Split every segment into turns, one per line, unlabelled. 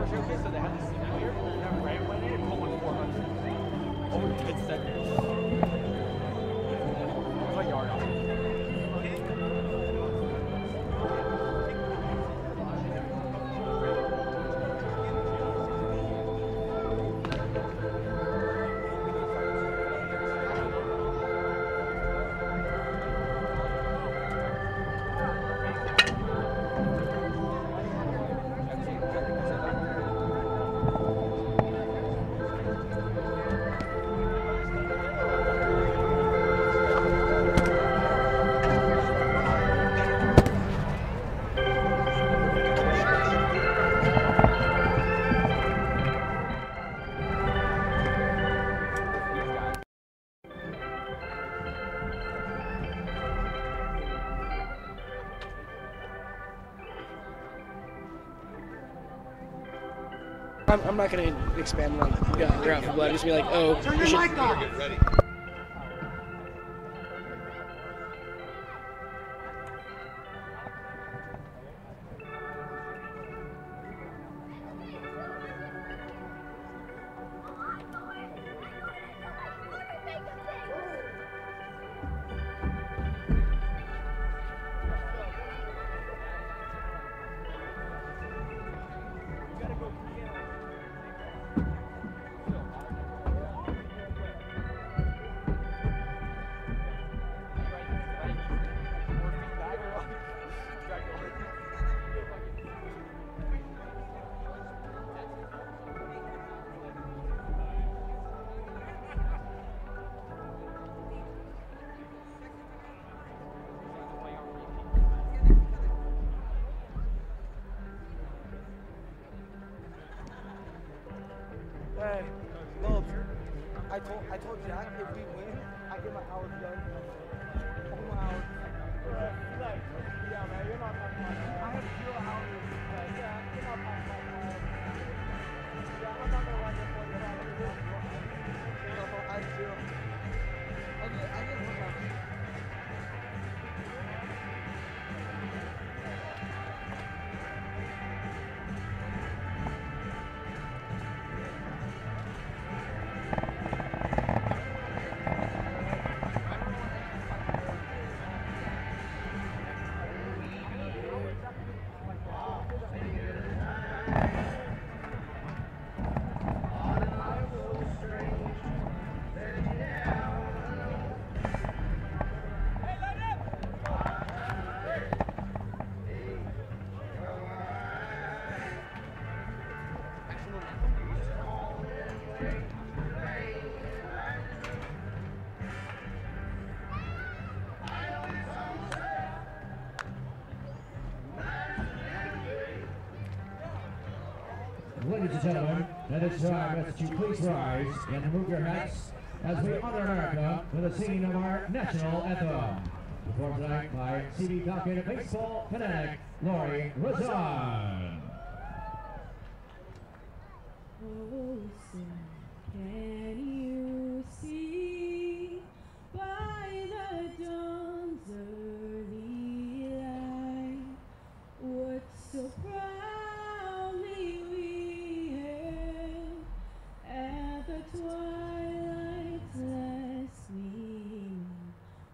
showcase, so they had the simulator, and then Ray went in and put one 400 over the kids' sectors. Cut yard off.
I'm not going to expand on your outfit, but I'm just be like, oh, you should get ready.
Hey, Lobes, I told Jack if we win, I get my hours done. All my hours. Yeah, man, you're not talking about that. I have 0 hours. Yeah, you're not talking about that. Yeah, I'm not gonna run this for you. I have 0. I get 1 hour.
Ladies and gentlemen, that is time that you please rise and remove your hats as we honor America with the singing of our national anthem. Performed tonight by CV Falcon baseball fanatic Lori Razan.
Oh, son, can you see by the dawn's early light what so proudly we hailed at the twilight's last gleam,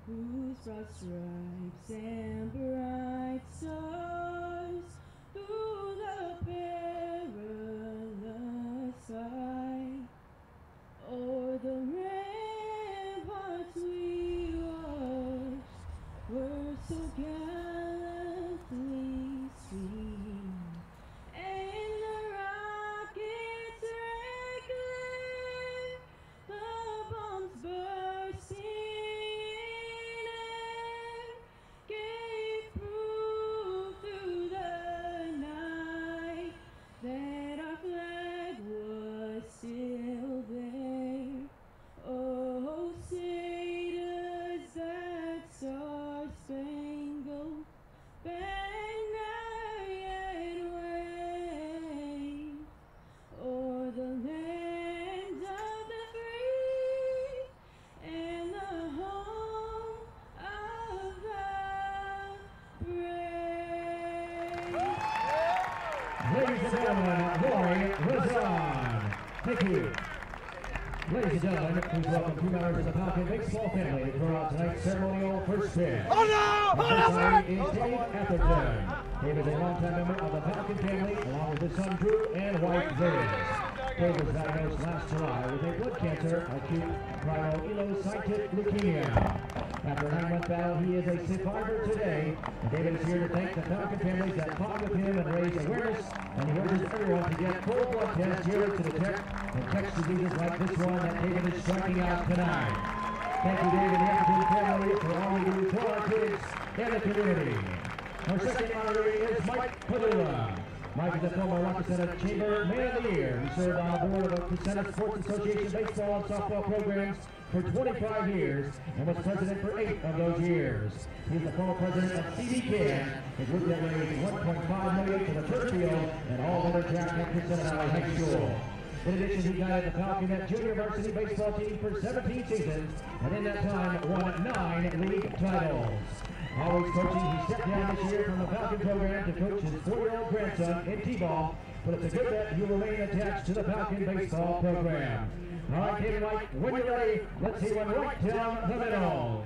whose broad stripes and bright stars through
Thank you. Ladies and gentlemen, please welcome 2 members of the Falcon baseball family to throw out tonight's ceremonial first pitch.
Oh no!
The first batter is Dave Atherton. Dave is a longtime member of the Falcon family, along with his son Drew and wife Liz. Dave was diagnosed last July with a blood cancer, acute myelocytic leukemia. After a 9-month battle, he is a survivor today. And David is here to thank the Falcon families that fought with him and raise awareness. And he urges everyone to get full blood tests yearly to detect and catch diseases like this one that David is striking out tonight. Thank you, David and the Atherton family, for all you do for our kids and the community. Our second honoree is Mike Padula. Mike is a former Rock-A-Santa Chamber Man of the Year. He served on the board of the Rock-A-Santa Sports Association baseball and softball programs for 25 years and was president for 8 of those years. He is the former president of CBCAN, a group that raised $1.5 million for the turf field and all-weather track at Rock-A-Santa Valley High School. In addition, he guided the Falcon junior varsity baseball team for 17 seasons, and in that time won 9 league titles. Always coaching, he stepped down this year from the Falcon program to coach his 4-year-old grandson in T-ball, but it's a good bet he will remain attached to the Falcon baseball program. All right, David and Mike, when you're ready, let's see one right down the middle.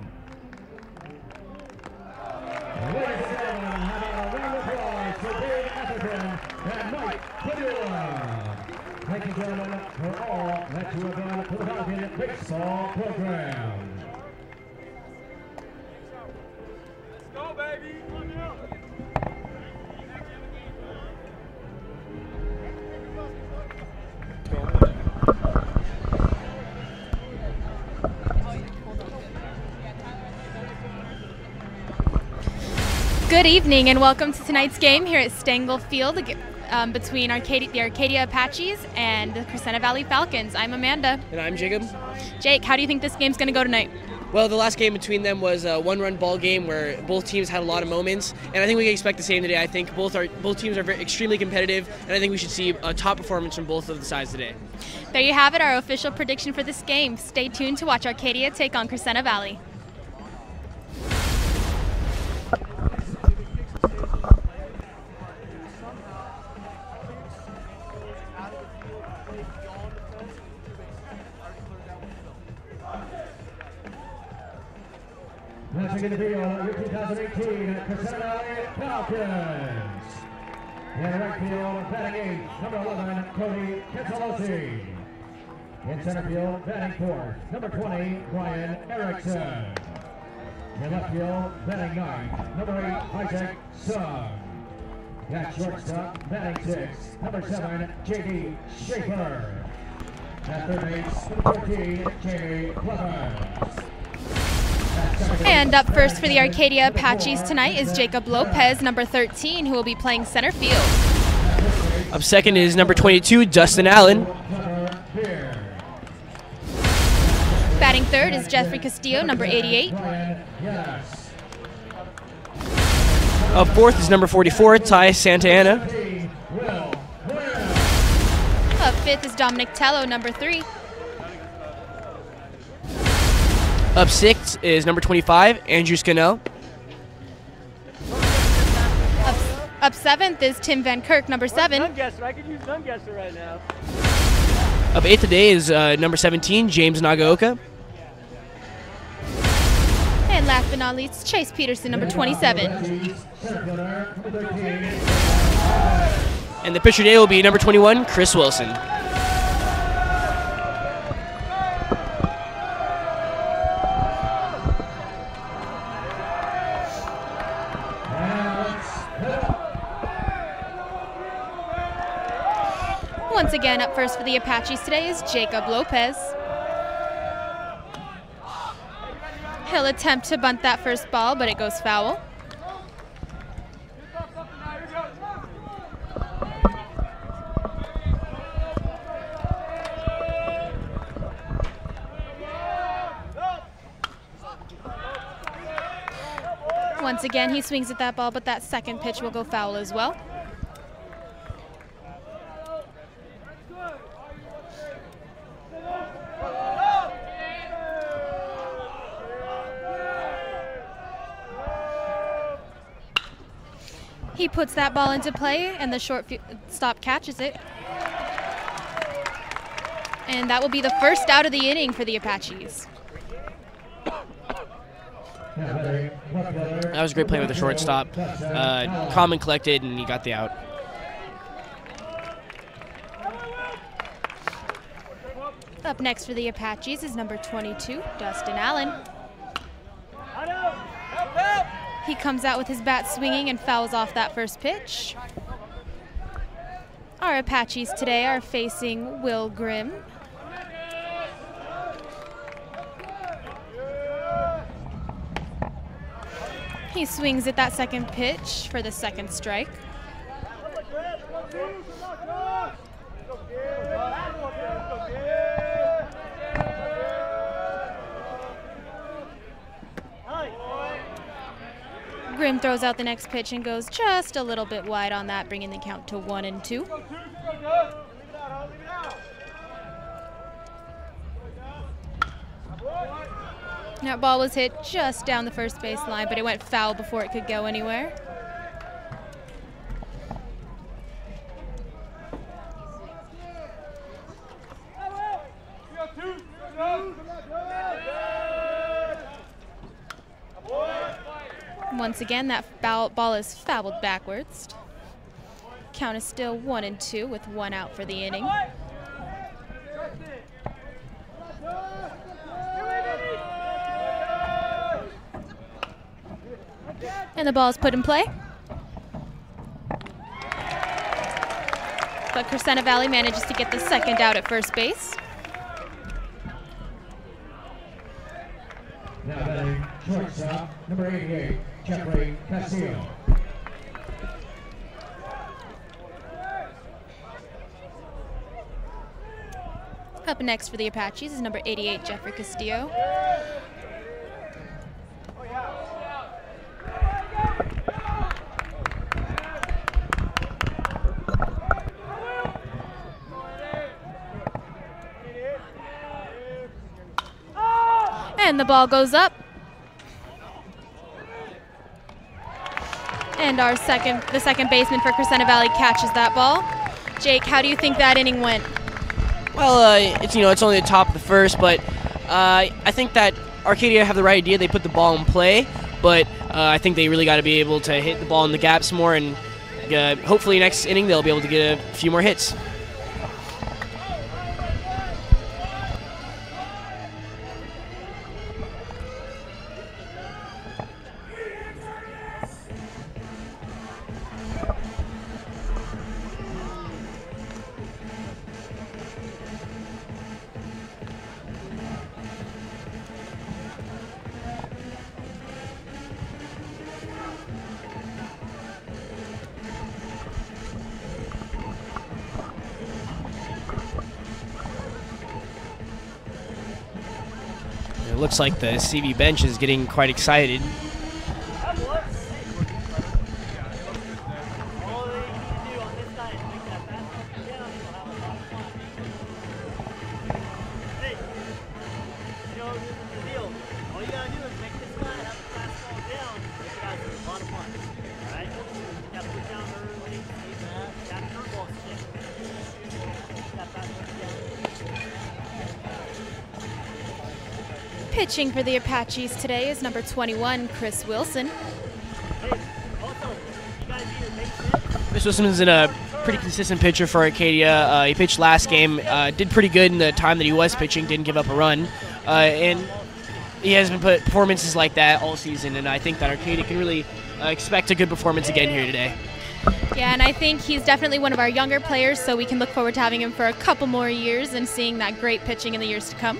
Ladies and gentlemen, having a round of applause for Dave Atherton and Mike Padula. Thank you, gentlemen, for all that you have done for the Falcon baseball program.
Go, baby!
Good evening and welcome to tonight's game here at Stengel Field between the Arcadia Apaches and the Crescenta Valley Falcons. I'm Amanda.
And I'm Jacob.
Jake, how do you think this game's going to go tonight?
Well, the last game between them was a one-run ball game where both teams had a lot of moments, and I think we can expect the same today. I think both teams are extremely competitive, and I think we should see a top performance from both of the sides today.
There you have it, our official prediction for this game. Stay tuned to watch Arcadia take on Crescenta Valley.
Matching in the field, your 2018 Crescenta Valley Falcons. In right field, batting 8, number 11, Cody Ketzalosi. In center field, batting 4, number 20, Brian Erickson. In left field, batting 9, number 8, Isaac Sung. At shortstop, batting 6, number 7, J.D. Schaefer. At third base, number 14, Jamie Clemens.
And up first for the Arcadia Apaches tonight is Jacob Lopez, number 13, who will be playing center field.
Up second is number 22, Dustin Allen.
Batting third is Jeffrey Castillo, number 88.
Up fourth is number 44, Ty Santana.
Up fifth is Dominic Tello, number 3.
Up sixth is number 25, Andrew Scannell.
Up seventh is Tim Van Kirk, number 7.
None guesser. I could use none guesser right now.
Up eighth today is number 17, James Nagaoka.
And last but not least, Chase Peterson, number 27.
And the pitcher today will be number 21, Chris Wilson.
Once again, up first for the Apaches today is Jacob Lopez. He'll attempt to bunt that first ball, but it goes foul. Once again, he swings at that ball, but that second pitch will go foul as well. He puts that ball into play, and the shortstop catches it. And that will be the first out of the inning for the Apaches.
That was a great play with the shortstop. Calm and collected, and he got the out.
Up next for the Apaches is number 22, Dustin Allen. He comes out with his bat swinging and fouls off that first pitch. Our Apaches today are facing Will Grimm. He swings at that second pitch for the second strike. Grimm throws out the next pitch and goes just a little bit wide on that, bringing the count to 1-2. That ball was hit just down the first base line, but it went foul before it could go anywhere. Once again, that ball is fouled backwards. Count is still 1-2 with 1 out for the inning. And the ball is put in play. But Crescenta Valley manages to get the second out at first base.
Now batting shortstop, number 88, Jeffrey Castillo.
Up next for the Apaches is number 88, Jeffrey Castillo. And the ball goes up. And the second baseman for Crescenta Valley catches that ball. Jake, how do you think that inning went?
Well, it's only the top of the first, but I think that Arcadia have the right idea. They put the ball in play, but I think they really got to be able to hit the ball in the gaps more, and hopefully next inning they'll be able to get a few more hits. It looks like the CV bench is getting quite excited.
Pitching for the Apaches today is number 21, Chris Wilson.
Chris Wilson is a pretty consistent pitcher for Arcadia. He pitched last game, did pretty good in the time that he was pitching, didn't give up a run. And he has been put performances like that all season, and I think that Arcadia can really expect a good performance again here today.
Yeah, and I think he's definitely one of our younger players, so we can look forward to having him for a couple more years and seeing that great pitching in the years to come.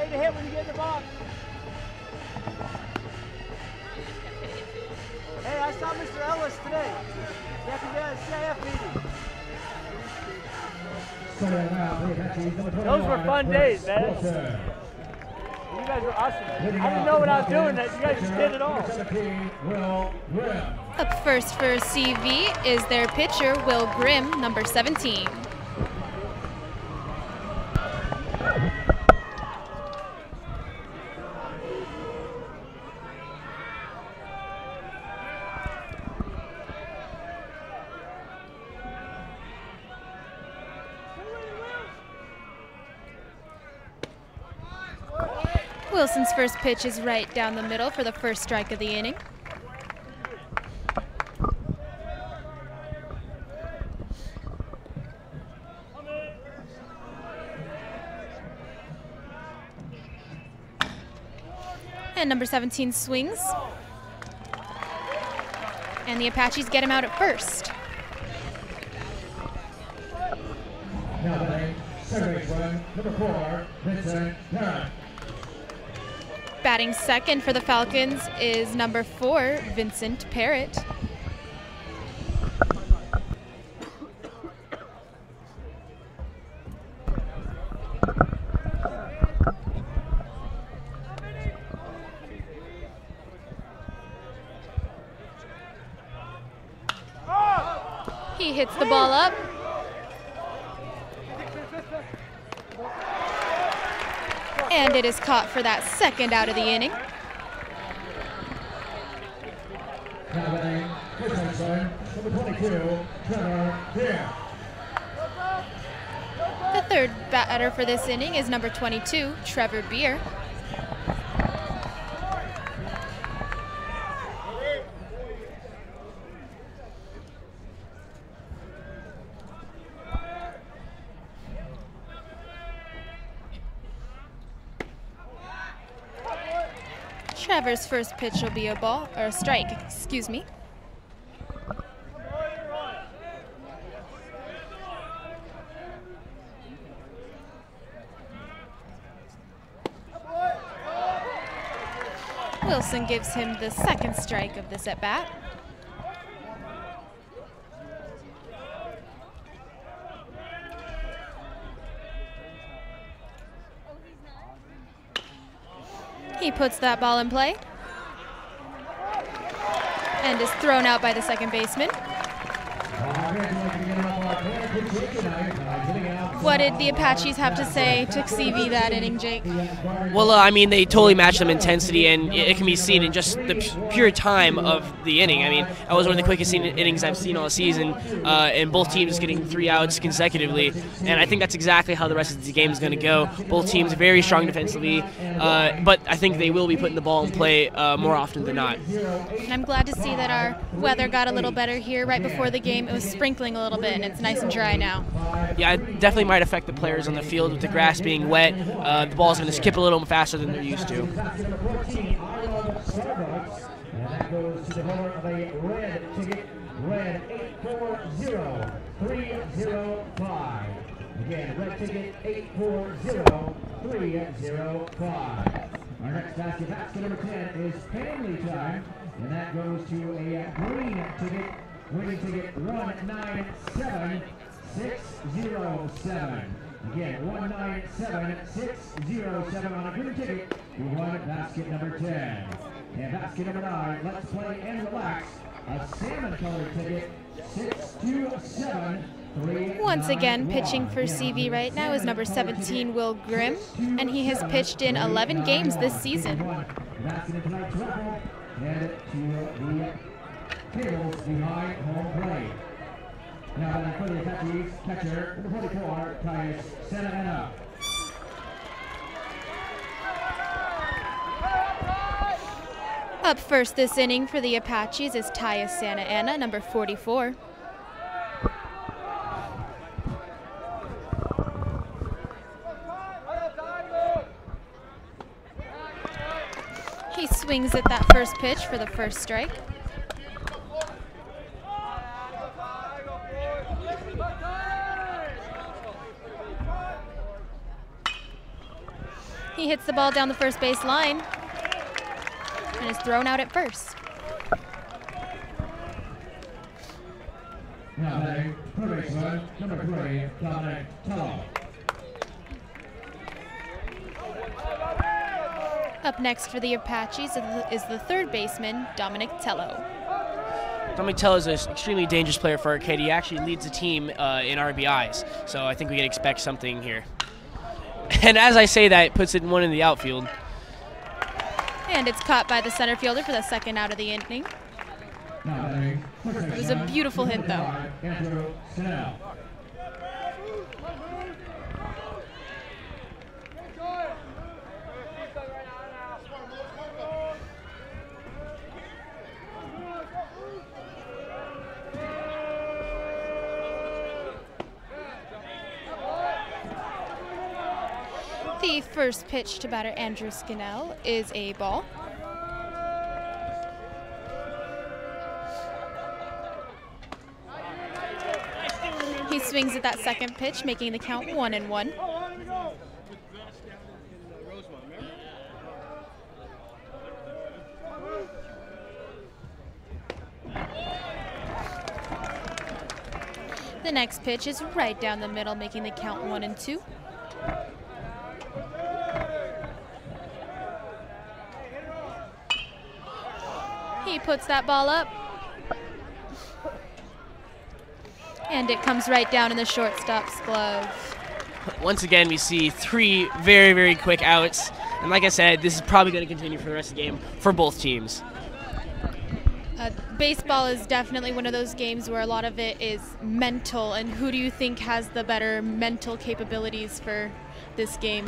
ready to hit when you get in the box. Hey, I saw Mr. Ellis today. After that CIF meeting. Those were fun days, man. You guys were awesome. I didn't know what I was doing. You guys just did it all.
Up first for CV is their pitcher, Will Grimm, number 17. Wilson's first pitch is right down the middle for the first strike of the inning. And number 17 swings. And the Apaches get him out at first.
Now batting, second baseman, number 4, Vincent Parrott.
Batting second for the Falcons is number 4, Vincent Parrott. He hits the ball up. And it is caught for that second out of the inning.
Now batting, first baseman, number 22, Trevor Beer.
The third batter for this inning is number 22, Trevor Beer. Trevor's first pitch will be a ball, or a strike, excuse me. Wilson gives him the second strike of this at-bat. He puts that ball in play and is thrown out by the second baseman. What did the Apaches have to say to CV that inning, Jake?
Well, I mean, they totally matched them intensity, and it can be seen in just the pure time of the inning. I mean, that was one of the quickest innings I've seen all season, and both teams getting 3 outs consecutively. And I think that's exactly how the rest of the game is going to go. Both teams very strong defensively, but I think they will be putting the ball in play more often than not.
And I'm glad to see that our weather got a little better here right before the game. It was sprinkling a little bit, and it's nice and dry now.
Yeah, it definitely might affect the players on the field with the grass being wet. The ball's going to skip a little faster than they're used to.
And that goes to the holder of a red ticket, red 840305. Again, red ticket 840305. Our next basket number 10 is family time, and that goes to a green ticket, winning ticket 197607. Again, 197607 on a green ticket. We won basket number 10. And basket number 9, let's play and relax. A salmon colored ticket, 6273.
Once again, pitching for CV right now is number 17, Will Grimm, and he has pitched in 11 games this season.
Basket in tonight's raffle, and to the tables behind home plate. Now, for the Apaches, catcher, number 44, Tyus Santa Ana.
Up first this inning for the Apaches is Tyus Santa Ana, number 44. He swings at that first pitch for the first strike. He hits the ball down the first base line and is thrown out at first.
Now batting, third baseman, number 3, Dominic Tello.
Up next for the Apaches is the third baseman, Dominic Tello.
Dominic Tello is an extremely dangerous player for Arcadia. He actually leads the team in RBIs, so I think we can expect something here. And as I say that, it puts it one in the outfield.
And it's caught by the center fielder for the second out of the inning. It was a beautiful hit, though. The first pitch to batter Andrew Scannell is a ball. He swings at that second pitch, making the count 1-1. The next pitch is right down the middle, making the count 1-2. He puts that ball up. And it comes right down in the shortstop's glove.
Once again, we see 3 very, very quick outs. And like I said, this is probably going to continue for the rest of the game for both teams.
Baseball is definitely one of those games where a lot of it is mental. And who do you think has the better mental capabilities for this game?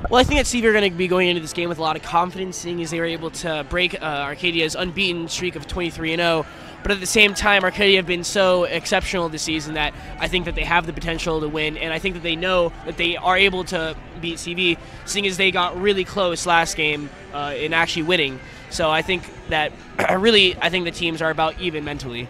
Well, I think that CV are going to be going into this game with a lot of confidence, seeing as they were able to break Arcadia's unbeaten streak of 23-0. But at the same time, Arcadia have been so exceptional this season that I think that they have the potential to win, and I think that they know that they are able to beat CV, seeing as they got really close last game in actually winning. So I think that I think the teams are about even mentally.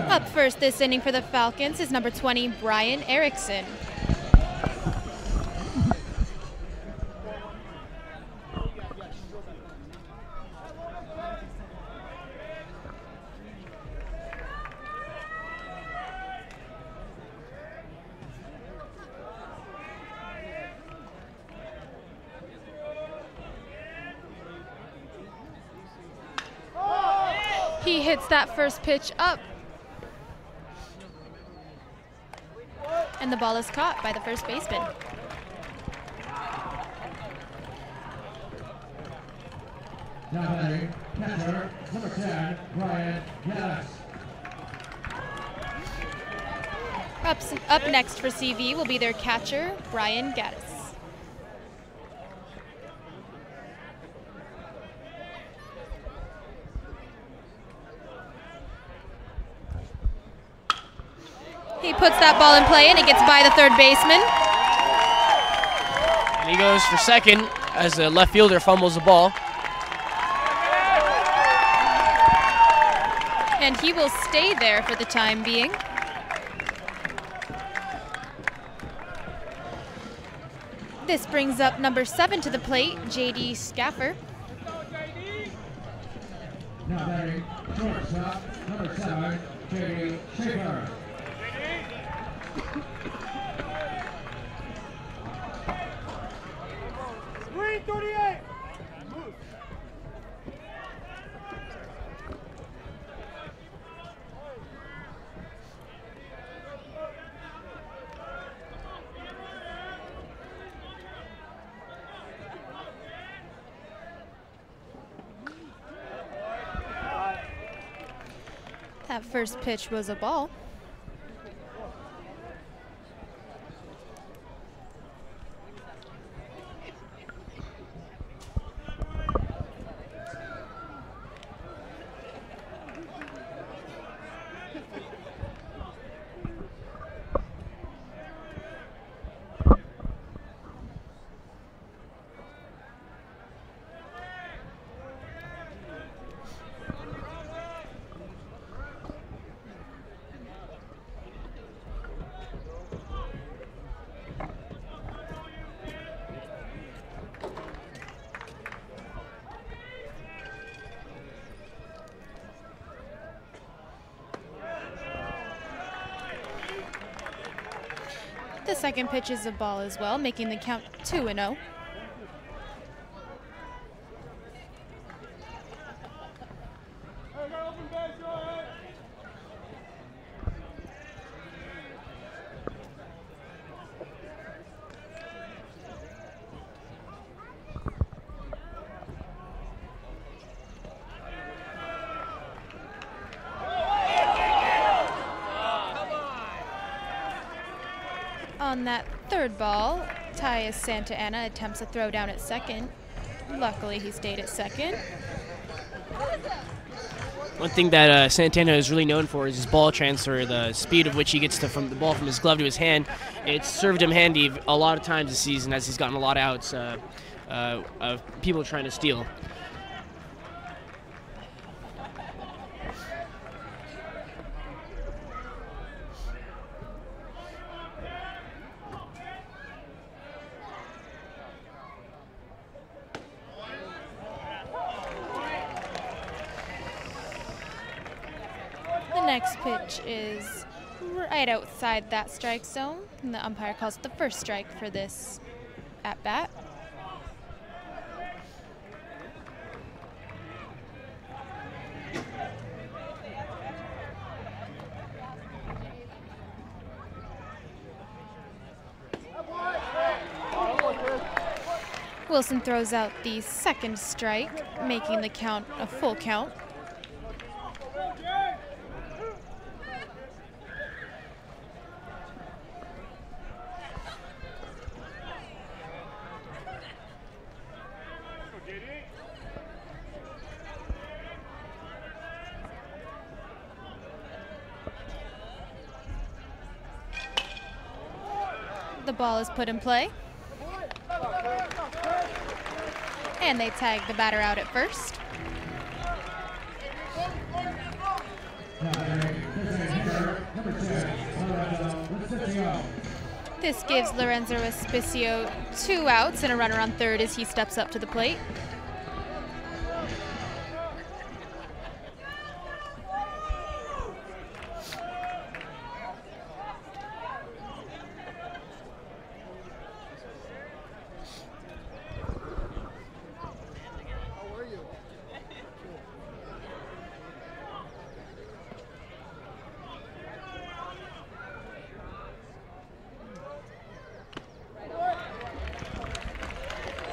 Up first this inning for the Falcons is number 20, Brian Erickson. He hits that first pitch up. And the ball is caught by the first baseman.
Now batting, catcher, number 10, Brian Gaddis.
Up next for CV will be their catcher, Brian Gaddis. He puts that ball in play and it gets by the third baseman.
And he goes for second as the left fielder fumbles the ball.
And he will stay there for the time being. This brings up number 7 to the plate, J.D. Scaffer.
Now batting, shortstop, number 7, J.D. Schaefer.
38!
That first pitch was a ball. The second pitch is a ball as well, making the count 2-0. On that third ball, Tyus Santa Ana attempts a throw down at second. Luckily, he stayed at second.
One thing that Santana is really known for is his ball transfer, the speed of which he gets from the ball from his glove to his hand. It's served him handy a lot of times this season as he's gotten a lot of outs of people trying to steal.
The next pitch is right outside that strike zone, and the umpire calls it the first strike for this at-bat. Wilson throws out the second strike, making the count a full count. The ball is put in play. And they tag the batter out at first. This gives Lorenzo Espicio 2 outs and a runner on third as he steps up to the plate.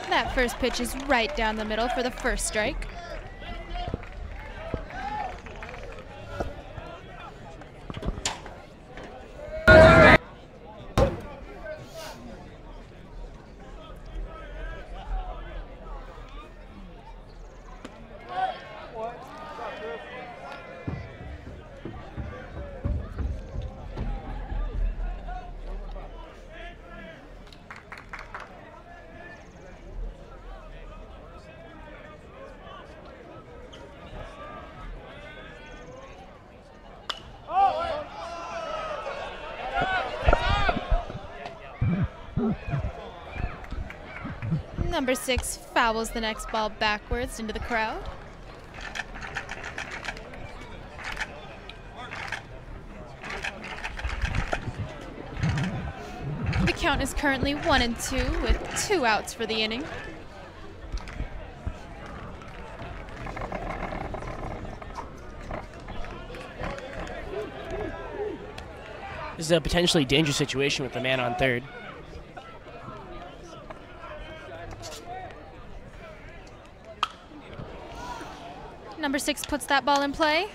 That first pitch is right down the middle for the first strike. Number 6 fouls the next ball backwards into the crowd. The count is currently 1-2 with 2 outs for the inning.
This is a potentially dangerous situation with the man on third.
Number 6 puts that ball in play.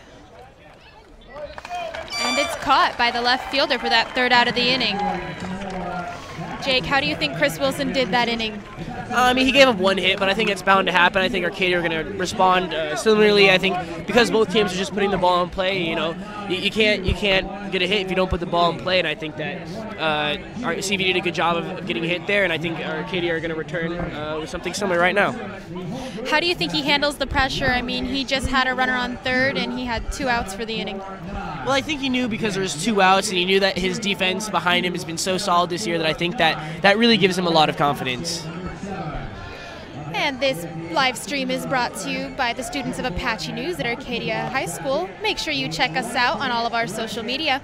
And it's caught by the left fielder for that third out of the inning. Jake, how do you think Chris Wilson did that inning?
I mean, he gave up one hit, but I think it's bound to happen. I think Arcadia are going to respond similarly. I think because both teams are just putting the ball in play, you know, you can't get a hit if you don't put the ball in play. And I think that our CV did a good job of getting a hit there, and I think Arcadia are going to return with something similar right now.
How do you think he handles the pressure? I mean, he just had a runner on third, and he had 2 outs for the inning.
Well, I think he knew because there was 2 outs, and he knew that his defense behind him has been so solid this year that I think that really gives him a lot of confidence.
And this live stream is brought to you by the students of Apache News at Arcadia High School. Make sure you check us out on all of our social media.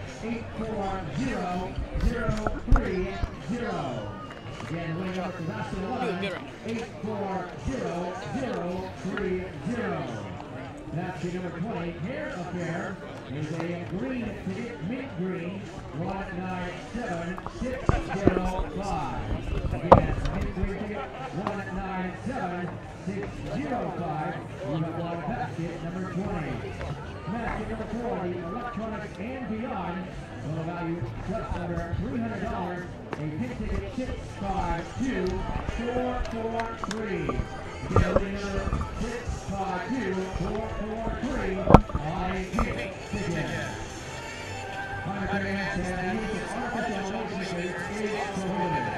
That's the number 20 hair affair. Is a green ticket, mint green, 197605. Again, mint green ticket, 197605. We have one basket number 20. Basket number 40, electronics and beyond. Will value just under $300. A pink ticket 652443. Again, number 652443 on a pink ticket. Monetary and use of artificial licenses is prohibited.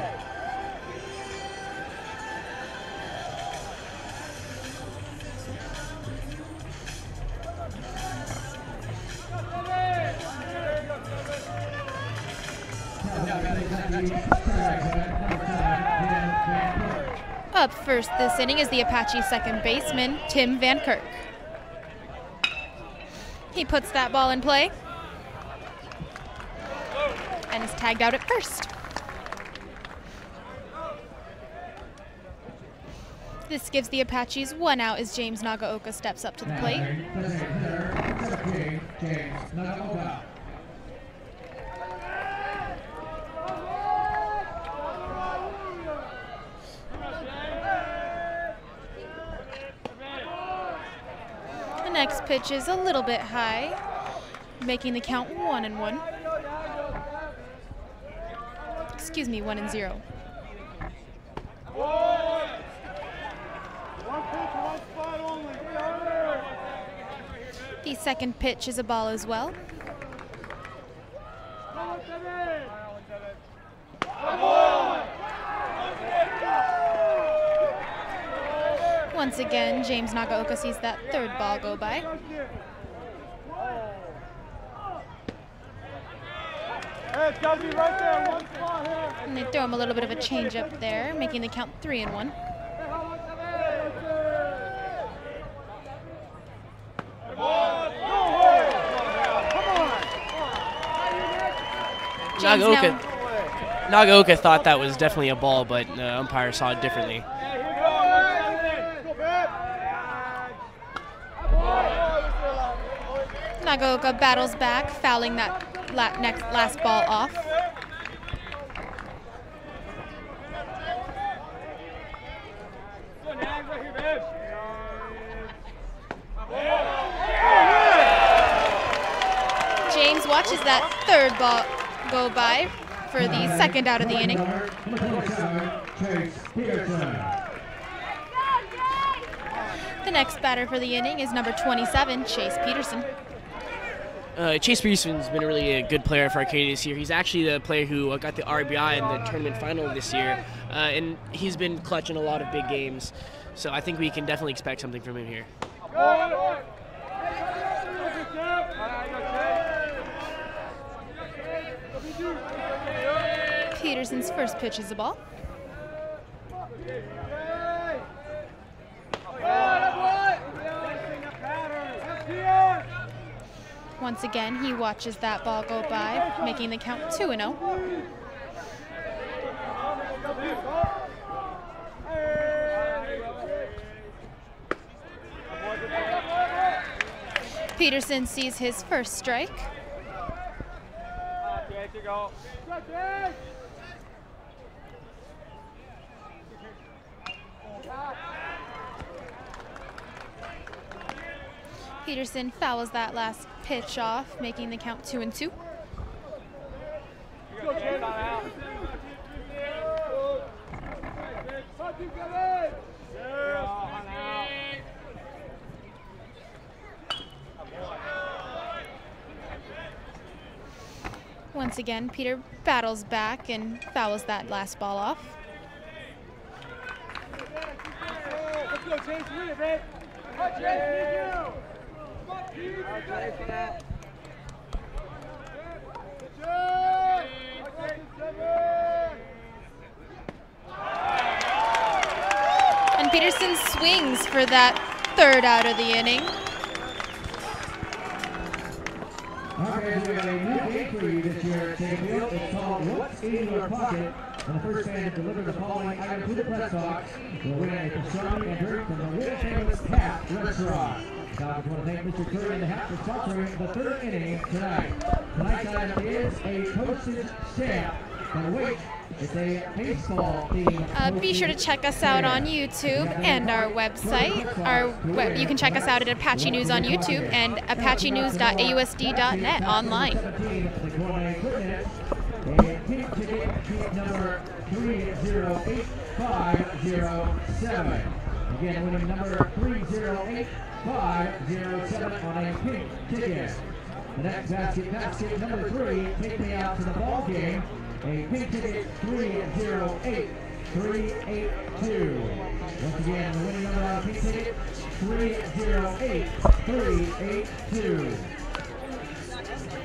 Up first this inning is the Apache second baseman, Tim Van Kirk. He puts that ball in play and is tagged out at first. This gives the Apaches 1 out as James Nagaoka steps up to the plate. The next pitch is a little bit high, making the count 1-1. Excuse me, 1-0. The second pitch is a ball as well. Once again, James Nagaoka sees that third ball go by. And they throw him a little bit of a change up there, making the count 3-1.
Nagaoka thought that was definitely a ball, but the umpire saw it differently.
Nagaoka battles back, fouling that last ball off. James watches that third ball go by for the second out of the inning. The next batter for the inning is number 27, Chase Peterson.
Chase Peterson's been really a good player for Arcadia this year. He's actually the player who got the RBI in the tournament final this year, and he's been clutch in a lot of big games. So I think we can definitely expect something from him here.
Peterson's first pitch is a ball. Once again, he watches that ball go by, making the count 2-0. Peterson sees his first strike.
go.
Peterson fouls that last pitch off, making the count 2-2. Once again, Peter battles back and fouls that last ball off.
Let's go, Chase. Win it, man. Come on, Chase.
And Peterson swings for that third out of the inning.
Okay, so we have a new game for you this year at Stanfield. It's called What's in Your Pocket? And the first man to deliver the following item to the press box will win a pastrami and drink from the world famous Hat Restaurant. Now, I want to thank Mr. Curry and the Hat for sponsoring the third inning tonight. Tonight's item is a postage stamp. And wait, it's a baseball theme.
Be sure to check us out on YouTube and our website. You can check us out at Apache News on YouTube and apachenews.ausd.net online.
A pink ticket, number 308507. Again, winning number 308507 on a pink ticket. The next basket number 3, take me out to the ball game. A pink ticket 308382. Once again, the winning number on a pink ticket 308382.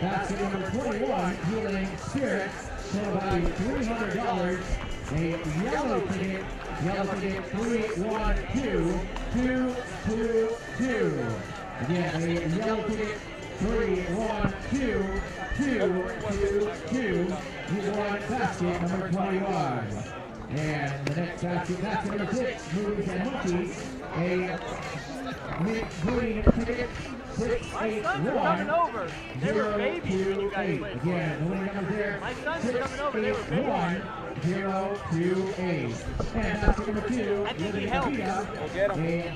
Basket number 21, Healing Spirit, total value $300. A yellow ticket 312222. Again, a yellow ticket 312222. You won basket number 21. And the next basket number 6, Movies and Monkeys, a mint green ticket 681-028. Again, the winning number there, 681-028. And basket number 2, Living Pita, a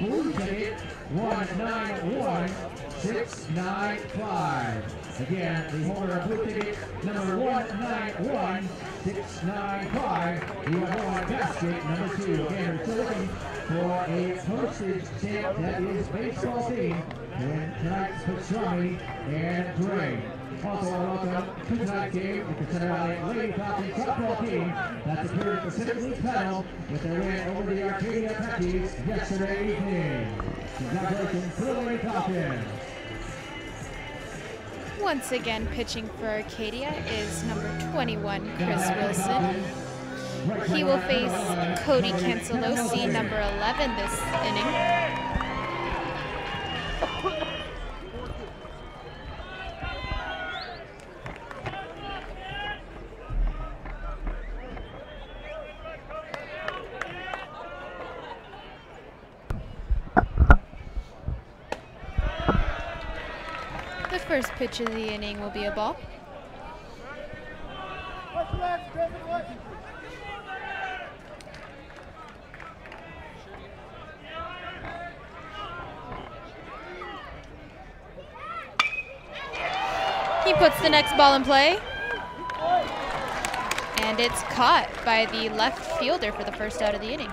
blue ticket 191695. Again, the holder of blue ticket number 191695. You have won basket number 2. Again, we're still looking for a postage stamp that is baseball themed in tonight's pastrami and drink. Also, welcome to tonight's game with the Center Valley Lady Falcons softball team that secured the Pacific League title with their win over the Arcadia Apaches yesterday evening. Congratulations to the Lady Falcons.
Once again, pitching for Arcadia is number 21, Chris Wilson. He will face Cody Cancelosi, number 11 this inning. The first pitch of the inning will be a ball. He puts the next ball in play. And it's caught by the left fielder for the first out of the inning.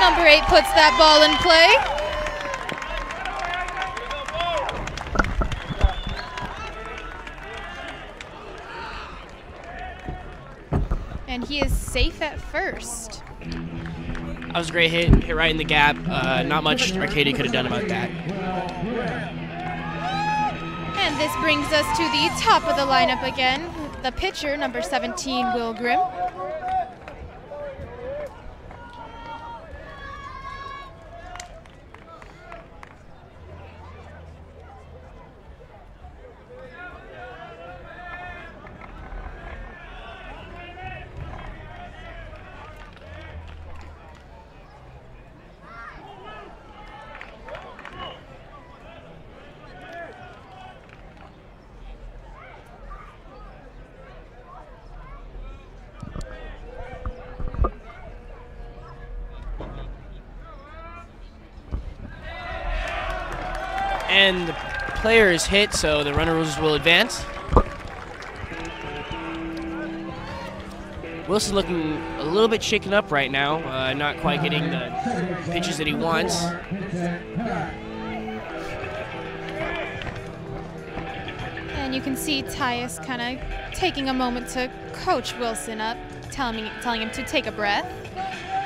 Number 8 puts that ball in play. And he is safe at first.
That was a great hit right in the gap. Not much Arcadia could have done about that.
And this brings us to the top of the lineup again. The pitcher, number 17, Will Grimm.
And the player is hit, so the runners will advance. Wilson looking a little bit shaken up right now, not quite getting the pitches that he wants.
And you can see Tyus kind of taking a moment to coach Wilson up, telling him to take a breath.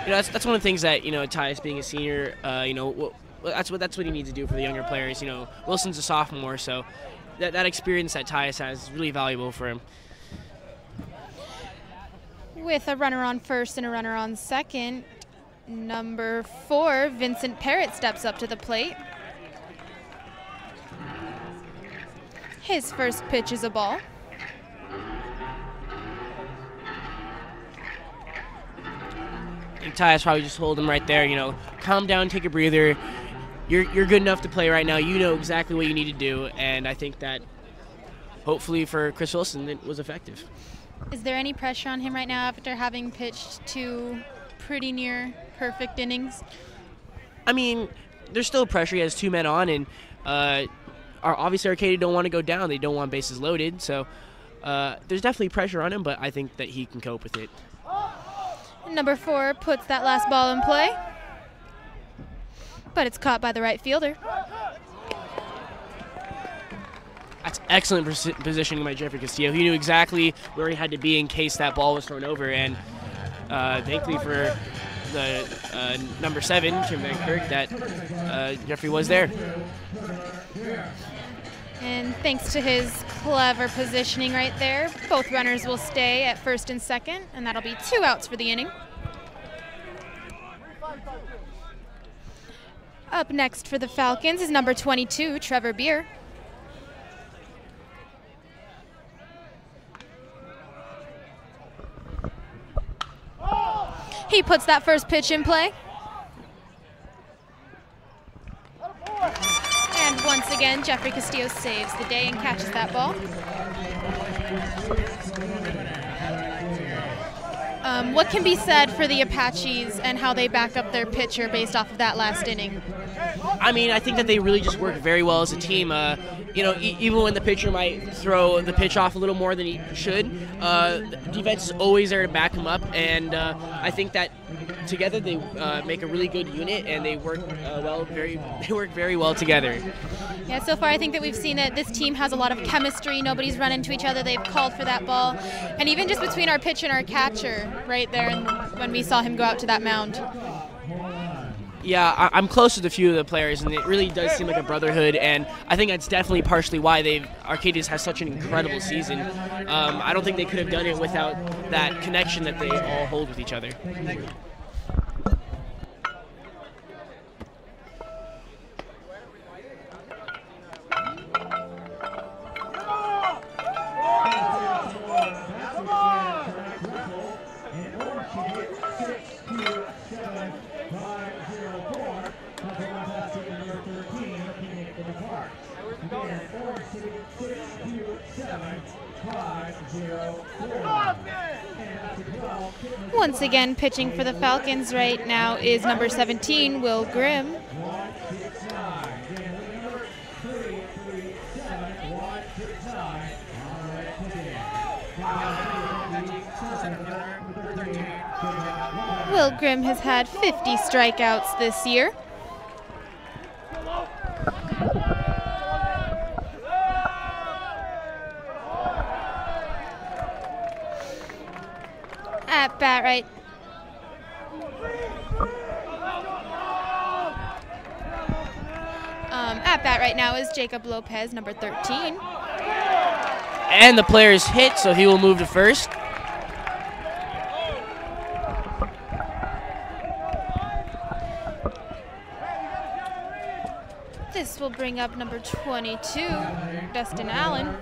You know, that's one of the things that, you know, Tyus being a senior, you know, that's what he needs to do for the younger players. You know, Wilson's a sophomore, so that experience that Tyus has is really valuable for him.
With a runner on first and a runner on second, number 4, Vincent Parrott, steps up to the plate. His first pitch is a ball.
I think Tyus probably just hold him right there. You know, calm down, take a breather. You're good enough to play right now. You know exactly what you need to do, and I think that hopefully for Chris Wilson it was effective.
Is there any pressure on him right now after having pitched 2 pretty near perfect innings?
I mean, there's still pressure. He has 2 men on, and obviously Arcadia don't want to go down. They don't want bases loaded, so there's definitely pressure on him, but I think that he can cope with it.
Number 4 puts that last ball in play, but it's caught by the right fielder.
That's excellent positioning by Jeffrey Castillo. He knew exactly where he had to be in case that ball was thrown over, and thankfully for the number 7, Tim Van Kirk, that Jeffrey was there.
And thanks to his clever positioning right there, both runners will stay at first and second, and that'll be 2 outs for the inning. Up next for the Falcons is number 22, Trevor Beer. He puts that first pitch in play. And once again, Jeffrey Castillo saves the day and catches that ball. What can be said for the Apaches and how they backed up their pitcher based off of that last inning?
I mean, I think that they really just work very well as a team. You know, even when the pitcher might throw the pitch off a little more than he should, the defense is always there to back him up, and I think that together they make a really good unit, and they work very well together.
Yeah, so far I think that we've seen that this team has a lot of chemistry. Nobody's run into each other. They've called for that ball. And even just between our pitcher and our catcher right there and when we saw him go out to that mound.
Yeah, I'm close with a few of the players, and it really does seem like a brotherhood, and I think that's definitely partially why Arcadia has such an incredible season. I don't think they could have done it without that connection that they all hold with each other.
Once again, pitching for the Falcons right now is number 17, Will Grimm. Will Grimm has had 50 strikeouts this year. At At bat right now is Jacob Lopez, number 13.
And the player's hit, so he will move to first.
This will bring up number 22, Dustin Allen.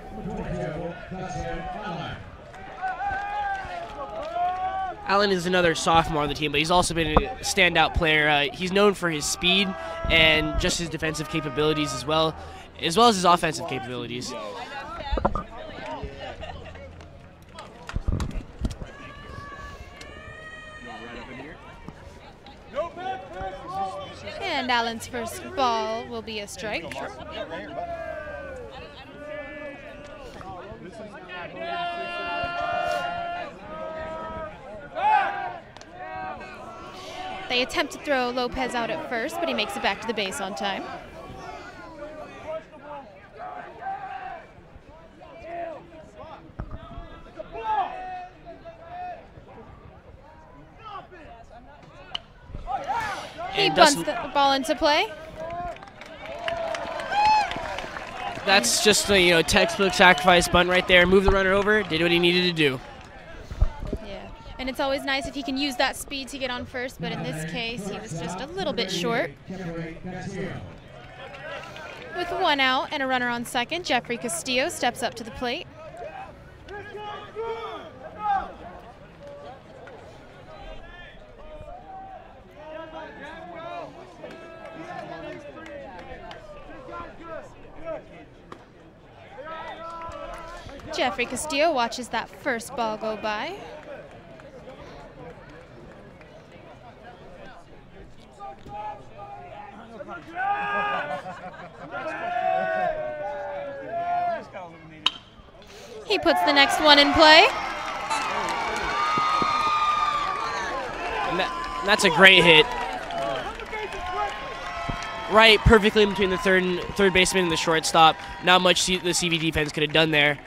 Allen is another sophomore on the team, but he's also been a standout player. He's known for his speed and just his defensive capabilities as well as his offensive capabilities.
And Allen's first ball will be a strike. They attempt to throw Lopez out at first, but he makes it back to the base on time. He bunts the ball into play.
That's just a textbook sacrifice bunt right there. Move the runner over. Did what he needed to do.
Yeah, and it's always nice if he can use that speed to get on first, but in this case, he was just a little bit short. With one out and a runner on second, Jeffrey Castillo steps up to the plate. Jeffrey Castillo watches that first ball go by. He puts the next one in play.
And that's a great hit. Right, perfectly in between the third baseman and the shortstop. Not much the CV defense could have done there.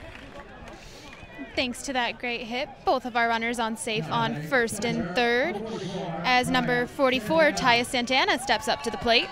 Thanks to that great hit, both of our runners on safe on first and third, as number 44, Taya Santana, steps up to the plate.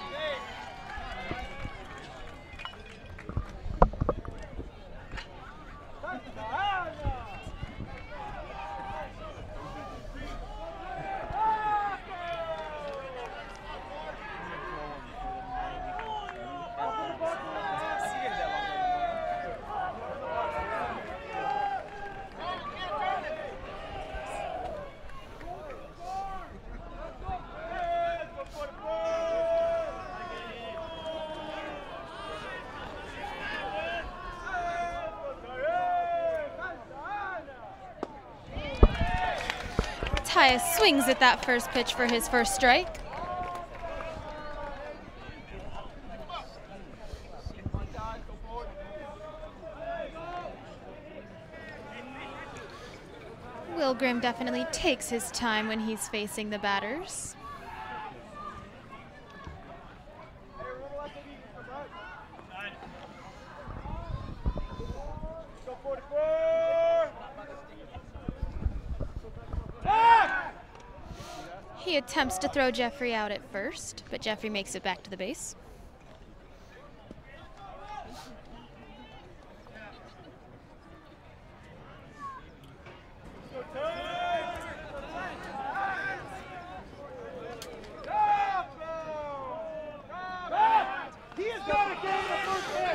Tyus swings at that first pitch for his first strike. Will Grimm definitely takes his time when he's facing the batters. He attempts to throw Jeffrey out at first, but Jeffrey makes it back to the base.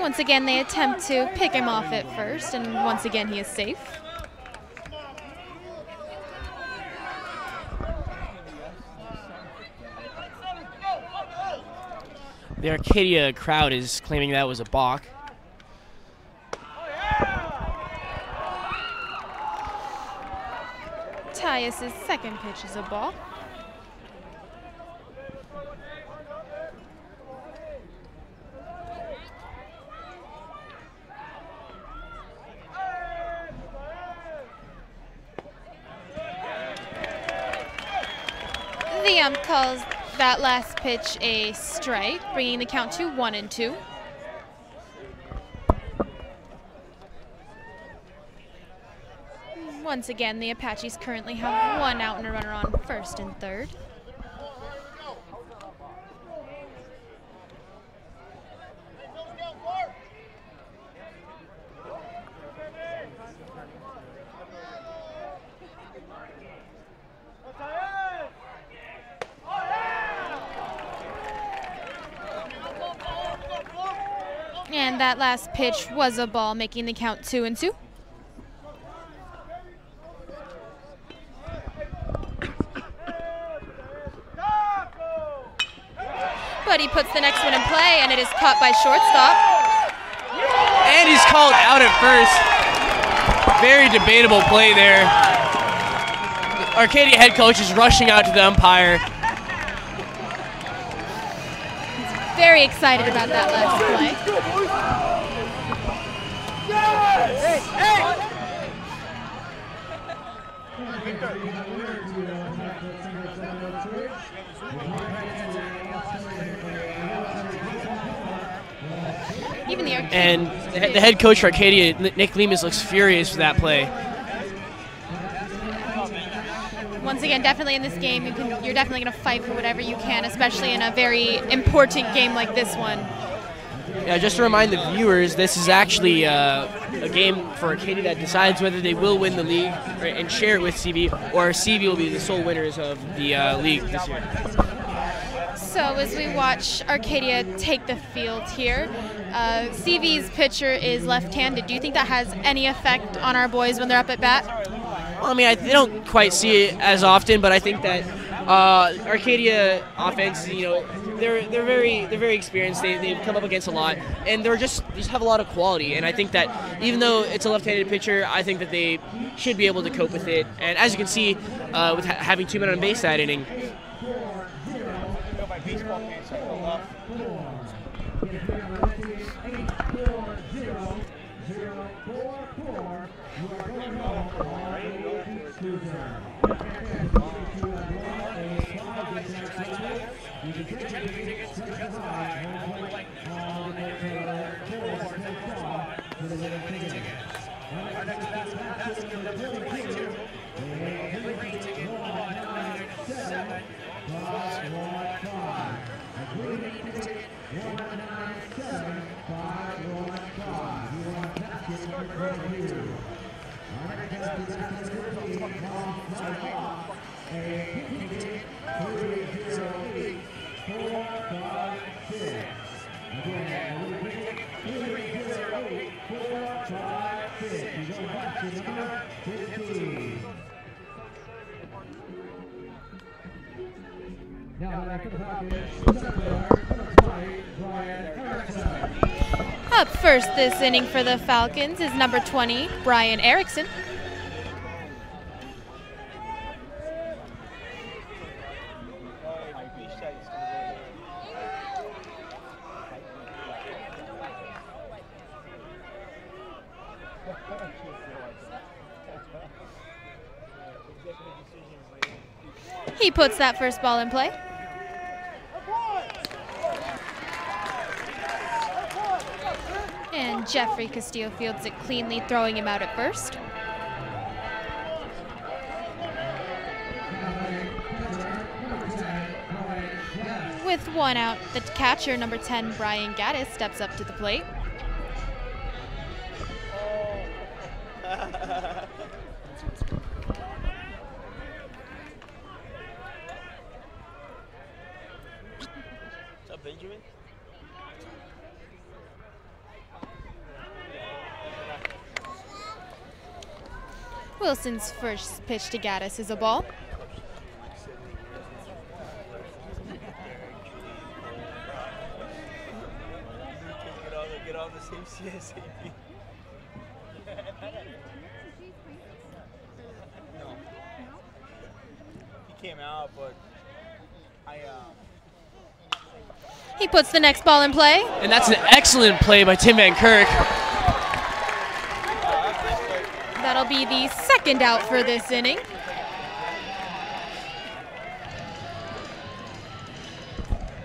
Once again, they attempt to pick him off at first, and once again, he is safe.
The Arcadia crowd is claiming that was a balk.
Tyus' second pitch is a ball. The ump calls that last pitch a strike, bringing the count to 1-2. Once again, the Apaches currently have 1 out and a runner on first and third. And that last pitch was a ball, making the count 2-2. But he puts the next one in play, and it is caught by shortstop.
And he's called out at first. Very debatable play there. Arcadia head coach is rushing out to the umpire.
Very excited about that last play. Even the
And the head coach for Arcadia, Nick Lemus, looks furious for that play.
Once again, definitely in this game, you're definitely going to fight for whatever you can, especially in a very important game like this one.
Yeah, just to remind the viewers, this is actually a game for Arcadia that decides whether they will win the league and share it with CV, or CV will be the sole winners of the league this year.
So as we watch Arcadia take the field here, CV's pitcher is left-handed. Do you think that has any effect on our boys when they're up at bat?
Well, I mean, they don't quite see it as often, but I think that Arcadia offense, you know, they're very experienced. They've come up against a lot, and they just have a lot of quality. And I think that even though it's a left-handed pitcher, I think that they should be able to cope with it. And as you can see, with having 2 men on base that inning.
Up first this inning for the Falcons is number 20, Brian Erickson. He puts that first ball in play. And Jeffrey Castillo fields it cleanly, throwing him out at first. With 1 out, the catcher, number 10, Brian Gaddis, steps up to the plate.
What's up, Benjamin?
Wilson's first pitch to Gaddis is a ball.
Get on the same CSAP. No. He came out, but
He puts the next ball in play.
And that's an excellent play by Tim Van Kirk.
That'll be the second out for this inning.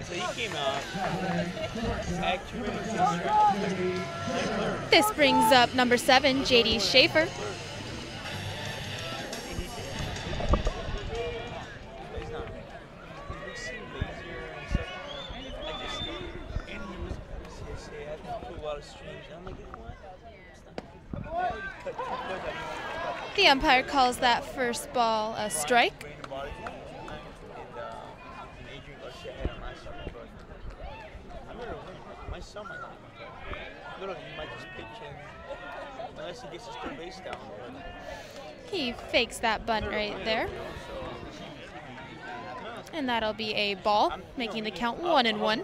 so he came out.
This brings up number 7, J.D. Schaefer.
lot of streams. I'm like, what?
The umpire calls that first ball a strike.
My son might not. Literally, he might just pitch and unless he gets his third base down.
He fakes that bunt right there. And that'll be a ball, making the count 1-1.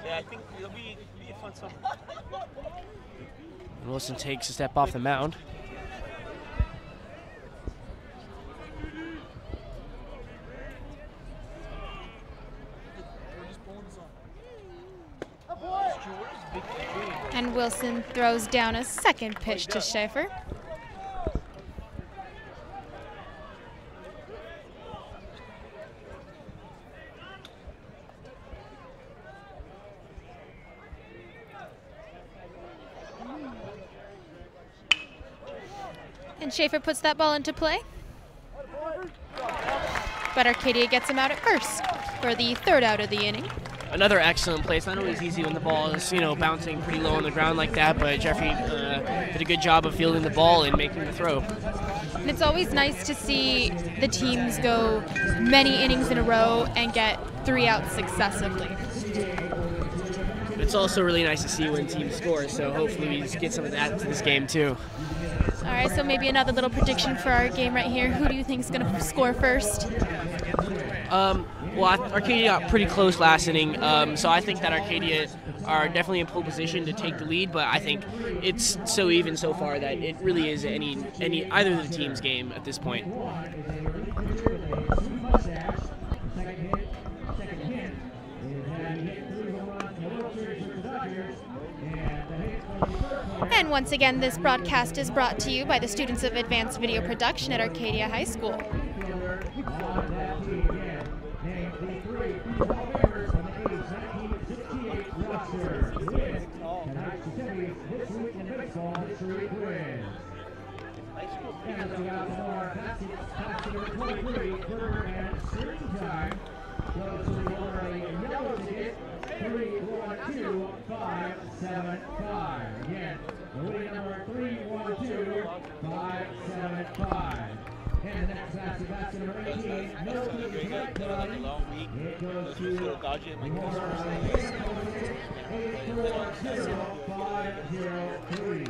Yeah, I think it'll be a fun summer.
Wilson takes a step off the mound.
And Wilson throws down a second pitch to Schaefer. And Schaefer puts that ball into play. But Arcadia gets him out at first for the third out of the inning.
Another excellent play. It's not always easy when the ball is, bouncing pretty low on the ground like that, but Jeffrey did a good job of fielding the ball and making the throw.
And it's always nice to see the teams go many innings in a row and get 3 outs successively.
It's also really nice to see when teams score, so hopefully we get some of that into this game too.
All right, so maybe another little prediction for our game right here. Who do you think is going to score first?
Well, Arcadia got pretty close last inning, so I think that Arcadia are definitely in pole position to take the lead, but I think it's so even so far that it really is either of the team's game at this point.
And once again, this broadcast is brought to you by the students of Advanced Video Production at Arcadia High School.
Again, the winning number 312575. And the next basket, basket number 18, no
Long week.
it goes to 840-503.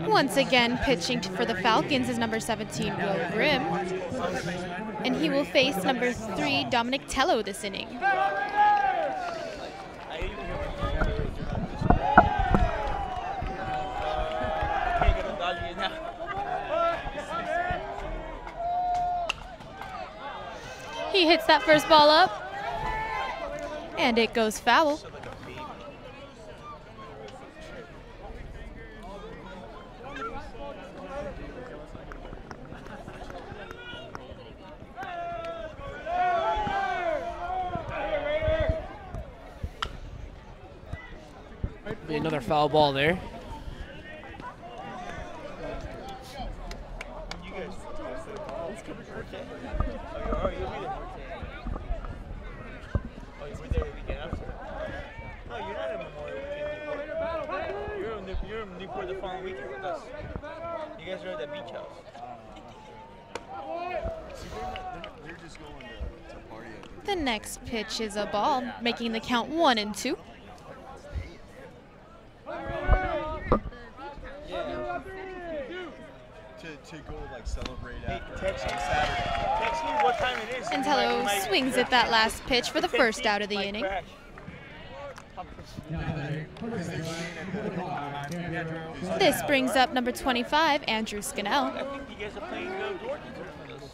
Once again, pitching for the Falcons is number 17, Will Grimm. And he will face number 3, Dominic Tello this inning. He hits that first ball up, and it goes foul.
Be another foul ball there.
The following weekend with us. You guys are at the beach house.
They're just going to party.
The next pitch is a ball, making the count 1-2.
To go like celebrate after
Text me Saturday. Text me what time it is.
And Tello swings at that last pitch for the first out of the inning. This brings up number 25, Andrew Scannell.
I think you guys are playing Georgia with us.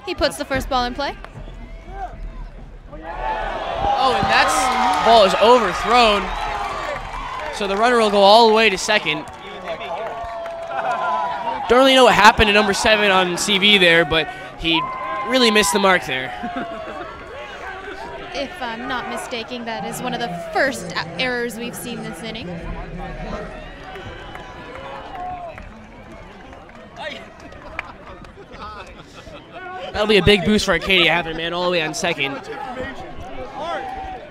He puts the first ball in play.
Oh, and that ball is overthrown. So the runner will go all the way to second. Don't really know what happened to number 7 on CV there, but he really missed the mark there.
If I'm not mistaken, that is one of the first errors we've seen this inning.
That'll be a big boost for Arcadia, having a man all the way on second.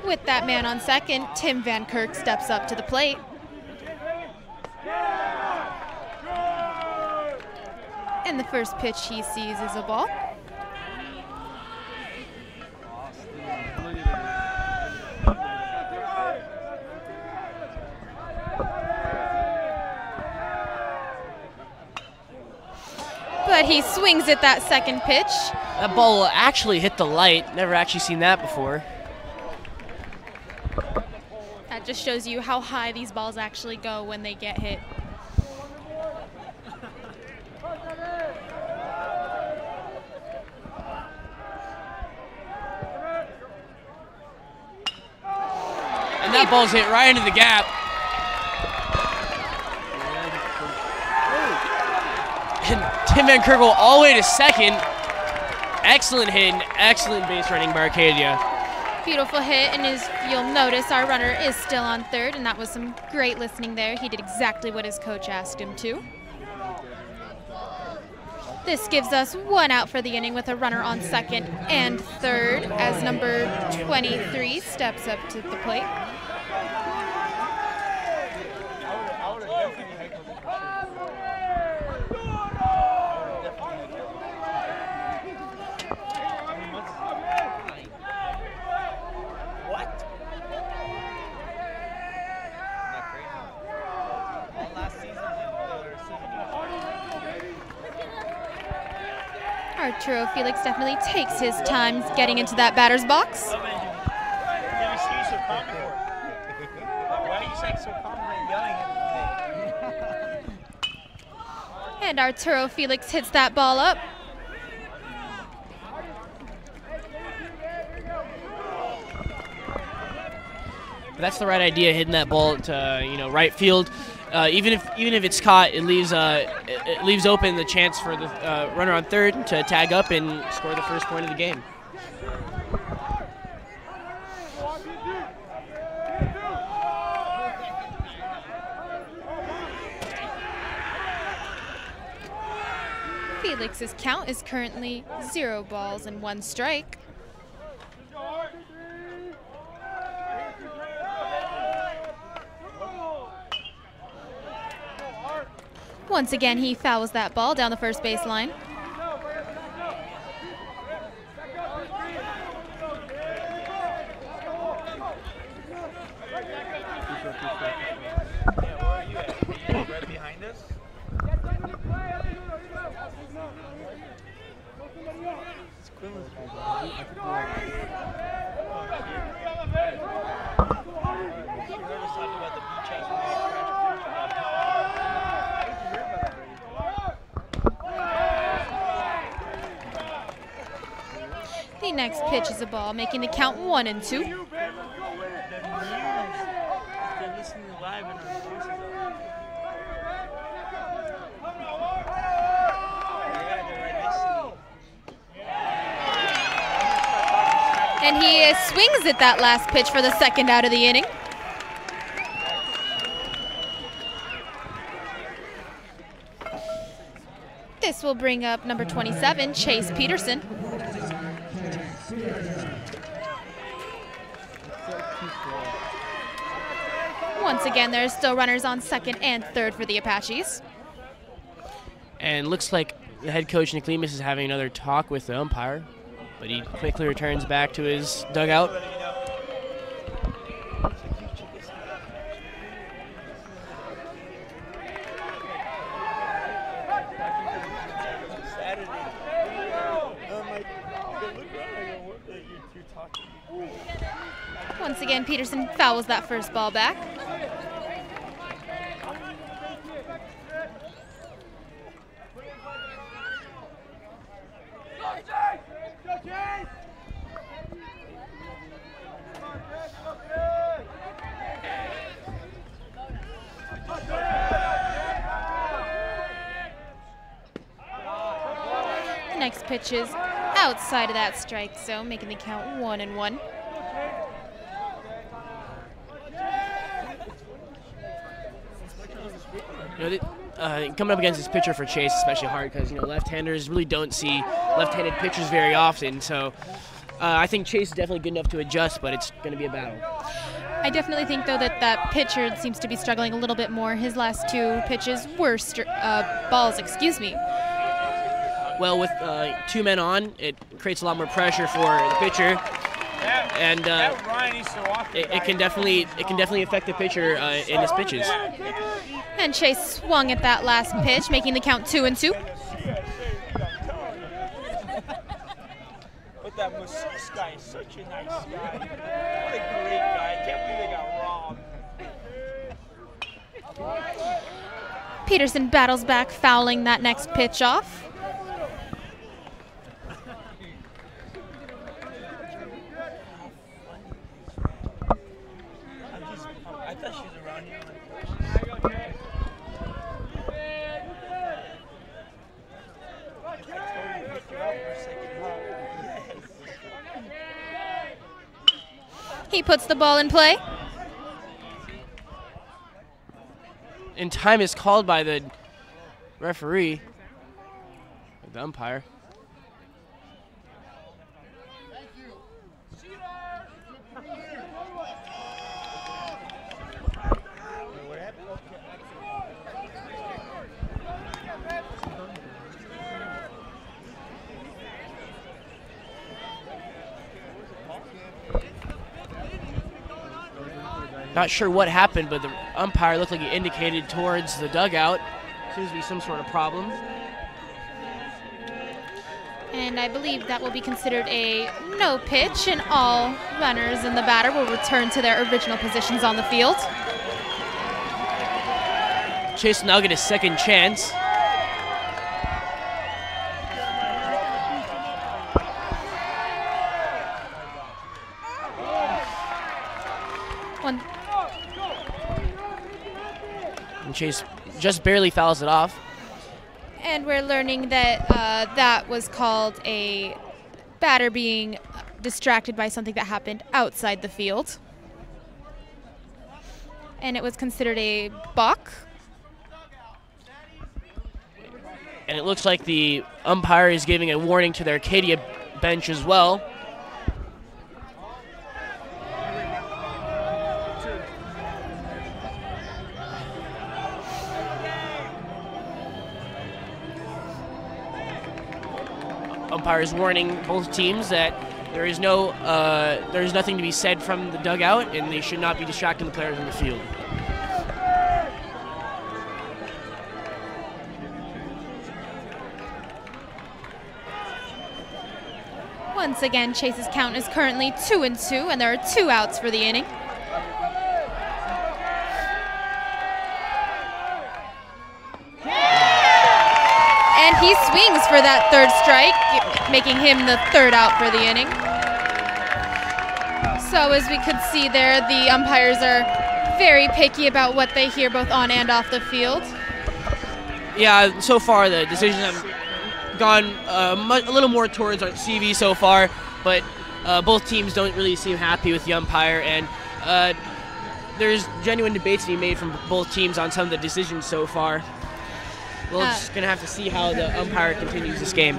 With that man on second, Tim Van Kirk steps up to the plate. And the first pitch he sees is a ball. But he swings at that second pitch.
That ball will actually hit the light. Never actually seen that before.
That just shows you how high these balls actually go when they get hit.
And that ball's hit right into the gap. And Tim Van Kirk all the way to second. Excellent hit and excellent base running by Arcadia.
Beautiful hit, and as you'll notice, our runner is still on third, and that was some great listening there. He did exactly what his coach asked him to. This gives us one out for the inning with a runner on second and third as number 23 steps up to the plate. Arturo Felix definitely takes his time getting into that batter's box. And Arturo Felix hits that ball up.
That's the right idea, hitting that ball to right field. Even if it's caught, it leaves open the chance for the runner on third to tag up and score the first point of the game.
Felix's count is currently 0 balls and 1 strike. Once again, he fouls that ball down the first baseline.
Right behind us?
The next pitch is a ball, making the count 1-2. And he swings at that last pitch for the second out of the inning. This will bring up number 27, Chase Peterson. Once again, there's still runners on second and third for the Apaches.
And looks like the head coach, Nicodemus, is having another talk with the umpire, but he quickly returns back to his dugout.
Once again, Peterson fouls that first ball back. The next pitch is outside of that strike zone, making the count 1-1.
Coming up against this pitcher for Chase is especially hard because left-handers really don't see left-handed pitchers very often. So I think Chase is definitely good enough to adjust, but it's going to be a battle.
I definitely think, though, that pitcher seems to be struggling a little bit more. His last 2 pitches were balls, excuse me.
Well, with 2 men on, it creates a lot more pressure for the pitcher, and it can definitely affect the pitcher in his pitches.
And Chase swung at that last pitch, making the count 2-2.
But that Masseuse guy is such a nice guy. What a great guy. I can't believe they got robbed.
Peterson battles back, fouling that next pitch off.
I thought she was around here.
He puts the ball in play.
And time is called by the referee, the umpire. Not sure what happened, but the umpire looked like he indicated towards the dugout. Seems to be some sort of problem.
And I believe that will be considered a no pitch, and all runners and the batter will return to their original positions on the field.
Chase will now get a second chance. And Chase just barely fouls it off.
And we're learning that that was called a batter being distracted by something that happened outside the field. And it was considered a balk.
And it looks like the umpire is giving a warning to the Arcadia bench as well. Umpire is warning both teams that there is nothing to be said from the dugout, and they should not be distracting the players in the field.
Once again, Chase's count is currently 2-2, and there are 2 outs for the inning. And he swings for that 3rd strike, making him the 3rd out for the inning. So as we could see there, the umpires are very picky about what they hear both on and off the field.
Yeah, so far the decisions have gone a little more towards our CV so far, but both teams don't really seem happy with the umpire, and there's genuine debates to be made from both teams on some of the decisions so far. We're just going to have to see how the umpire continues this game.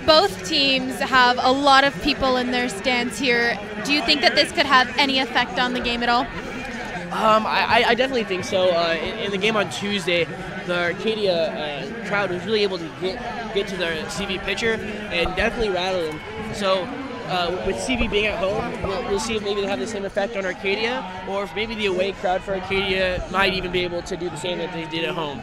Both teams have a lot of people in their stands here. Do you think that this could have any effect on the game at all?
I definitely think so. In the game on Tuesday, the Arcadia crowd was really able to get to their CV pitcher and definitely rattle him. So with CV being at home, we'll see if maybe they have the same effect on Arcadia, or if maybe the away crowd for Arcadia might even be able to do the same that they did at home.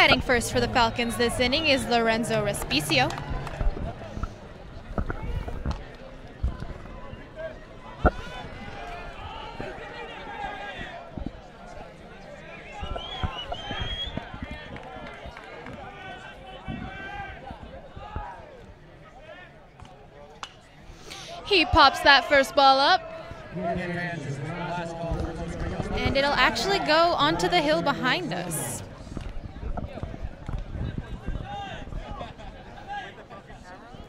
Batting first for the Falcons this inning is Lorenzo Respicio. He pops that first ball up. And it'll actually go onto the hill behind us.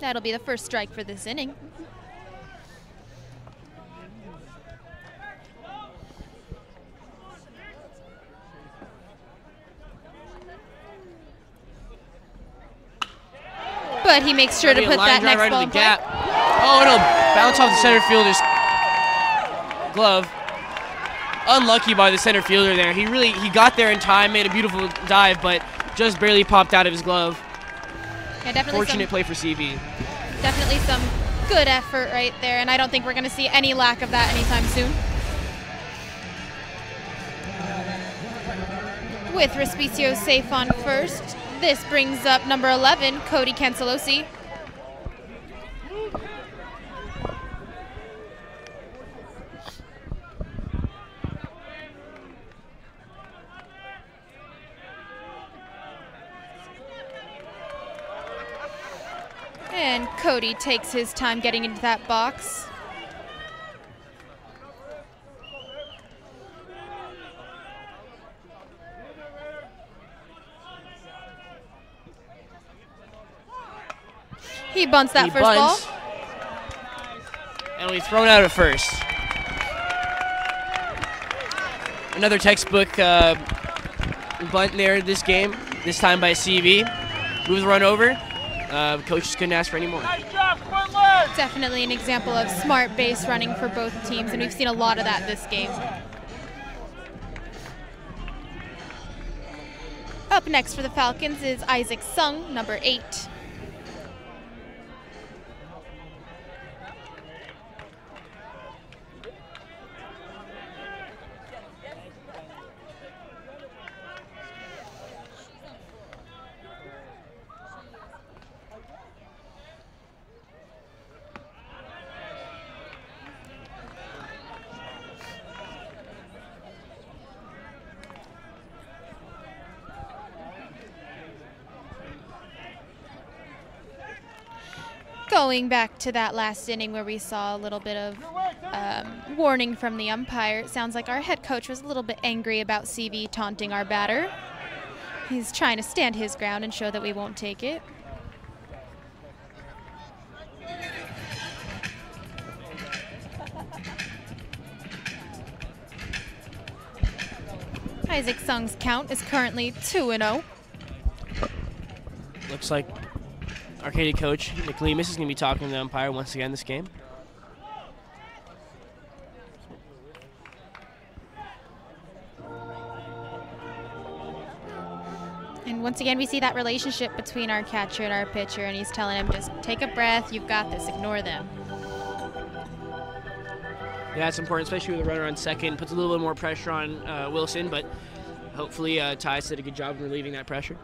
That'll be the first strike for this inning. But he makes sure to put that next
right
ball
into
in
the
play.
gap. Oh, it'll bounce off the center fielder's glove. Unlucky by the center fielder there. He got there in time, made a beautiful dive, but just barely popped out of his glove.
Yeah, definitely
Fortunate play for CV.
Definitely some good effort right there, and I don't think we're going to see any lack of that anytime soon. With Respicio safe on first, this brings up number 11, Cody Cancelosi. And Cody takes his time getting into that box. He bunts that first ball.
And we thrown out at first. Another textbook bunt there this game, this time by CV. Moves the run over. Coaches couldn't ask for any more.
Definitely an example of smart base running for both teams, and we've seen a lot of that this game. Up next for the Falcons is Isaac Sung, number 8. Going back to that last inning where we saw a little bit of warning from the umpire, it sounds like our head coach was a little bit angry about CV taunting our batter. He's trying to stand his ground and show that we won't take it. Isaac Sung's count is currently 2-0.
Looks like Arcadia coach Nick Lemus is going to be talking to the umpire once again this game.
And once again, we see that relationship between our catcher and our pitcher, and he's telling him, just take a breath, you've got this, ignore them.
Yeah, it's important, especially with a runner on second. Puts a little bit more pressure on Wilson, but hopefully Tyus did a good job of relieving that pressure.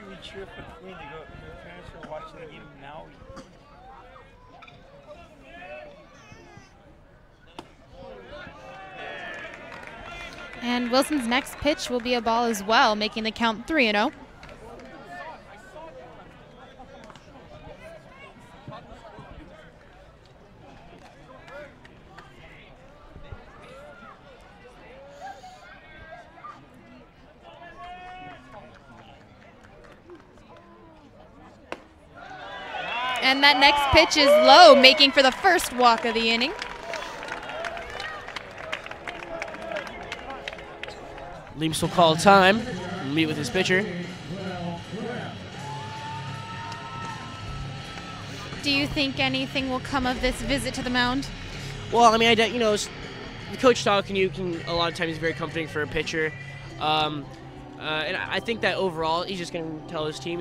We cheer for the Queen. Your parents are watching the game now.
And Wilson's next pitch will be a ball as well, making the count 3-0. And that next pitch is low, making for the first walk of the inning.
Lemus will call time and meet with his pitcher.
Do you think anything will come of this visit to the mound?
Well, I mean, the coach talking to you can a lot of times is very comforting for a pitcher. And I think that overall, he's just going to tell his team,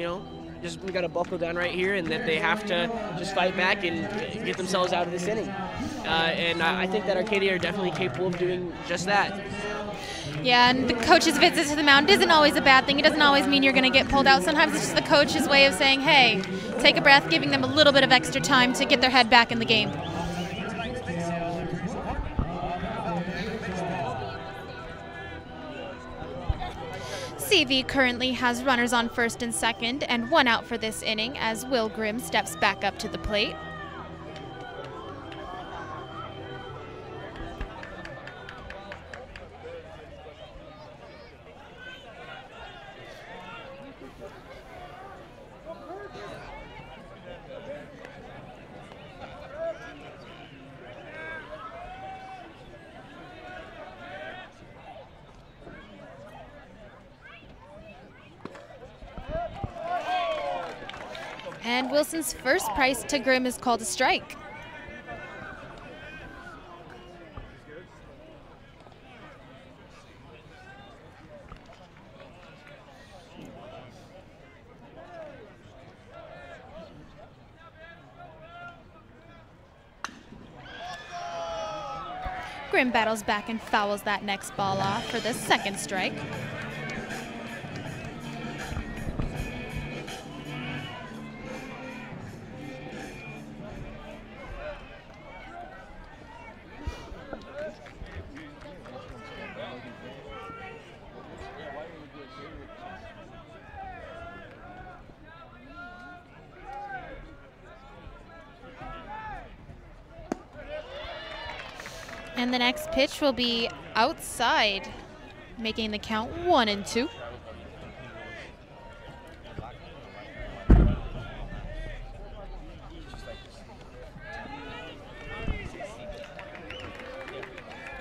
we got to buckle down right here, and that they have to just fight back and get themselves out of this inning. And I think that Arcadia are definitely capable of doing just that.
Yeah, and the coach's visit to the mound isn't always a bad thing. It doesn't always mean you're going to get pulled out. Sometimes it's just the coach's way of saying, hey, take a breath, giving them a little bit of extra time to get their head back in the game. CV currently has runners on first and second and 1 out for this inning as Will Grimm steps back up to the plate. And Wilson's first price to Grimm is called a strike. Grimm battles back and fouls that next ball off for the second strike. And the next pitch will be outside, making the count 1-2.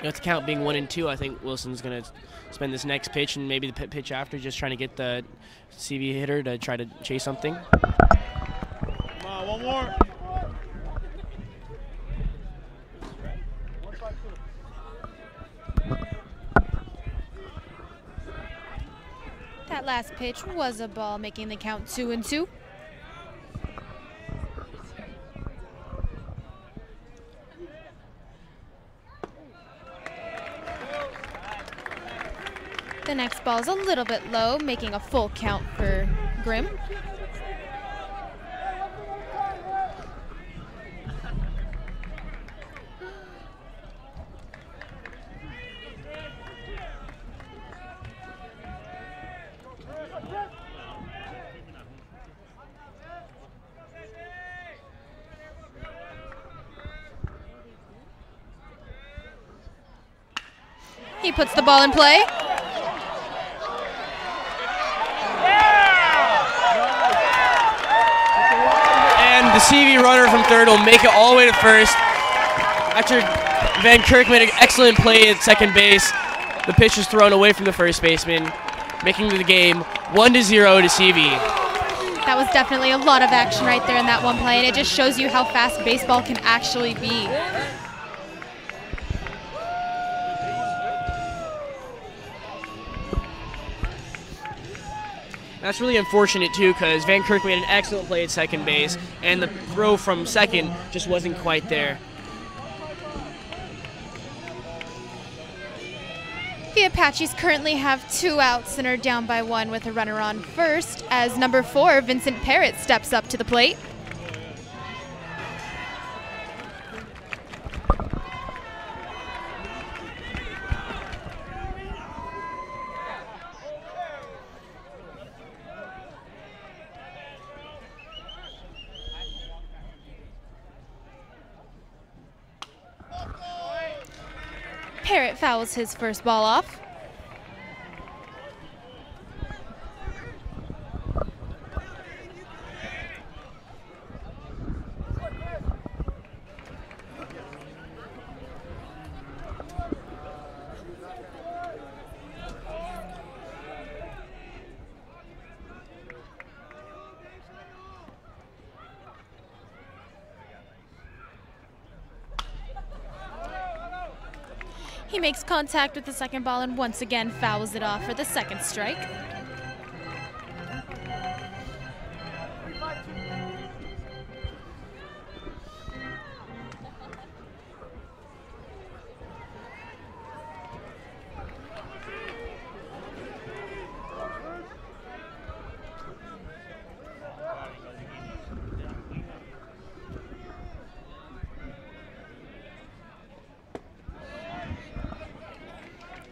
With the count being 1-2, I think Wilson's going to spend this next pitch and maybe the pitch after just trying to get the CV hitter to try to chase something.
Come on, one more.
That last pitch was a ball, making the count 2-2. The next ball is a little bit low, making a full count for Grimm. He puts the ball in play.
And the CV runner from third will make it all the way to first. After Van Kirk made an excellent play at second base, the pitch is thrown away from the first baseman, making the game 1-0 to CV.
That was definitely a lot of action right there in that one play, and it just shows you how fast baseball can actually be.
That's really unfortunate, too, because Van Kirk made an excellent play at second base, and the throw from second just wasn't quite there.
The Apaches currently have 2 outs and are down by 1 with a runner on first as number 4, Vincent Parrott, steps up to the plate. Parrott fouls his first ball off. He makes contact with the second ball and once again fouls it off for the second strike.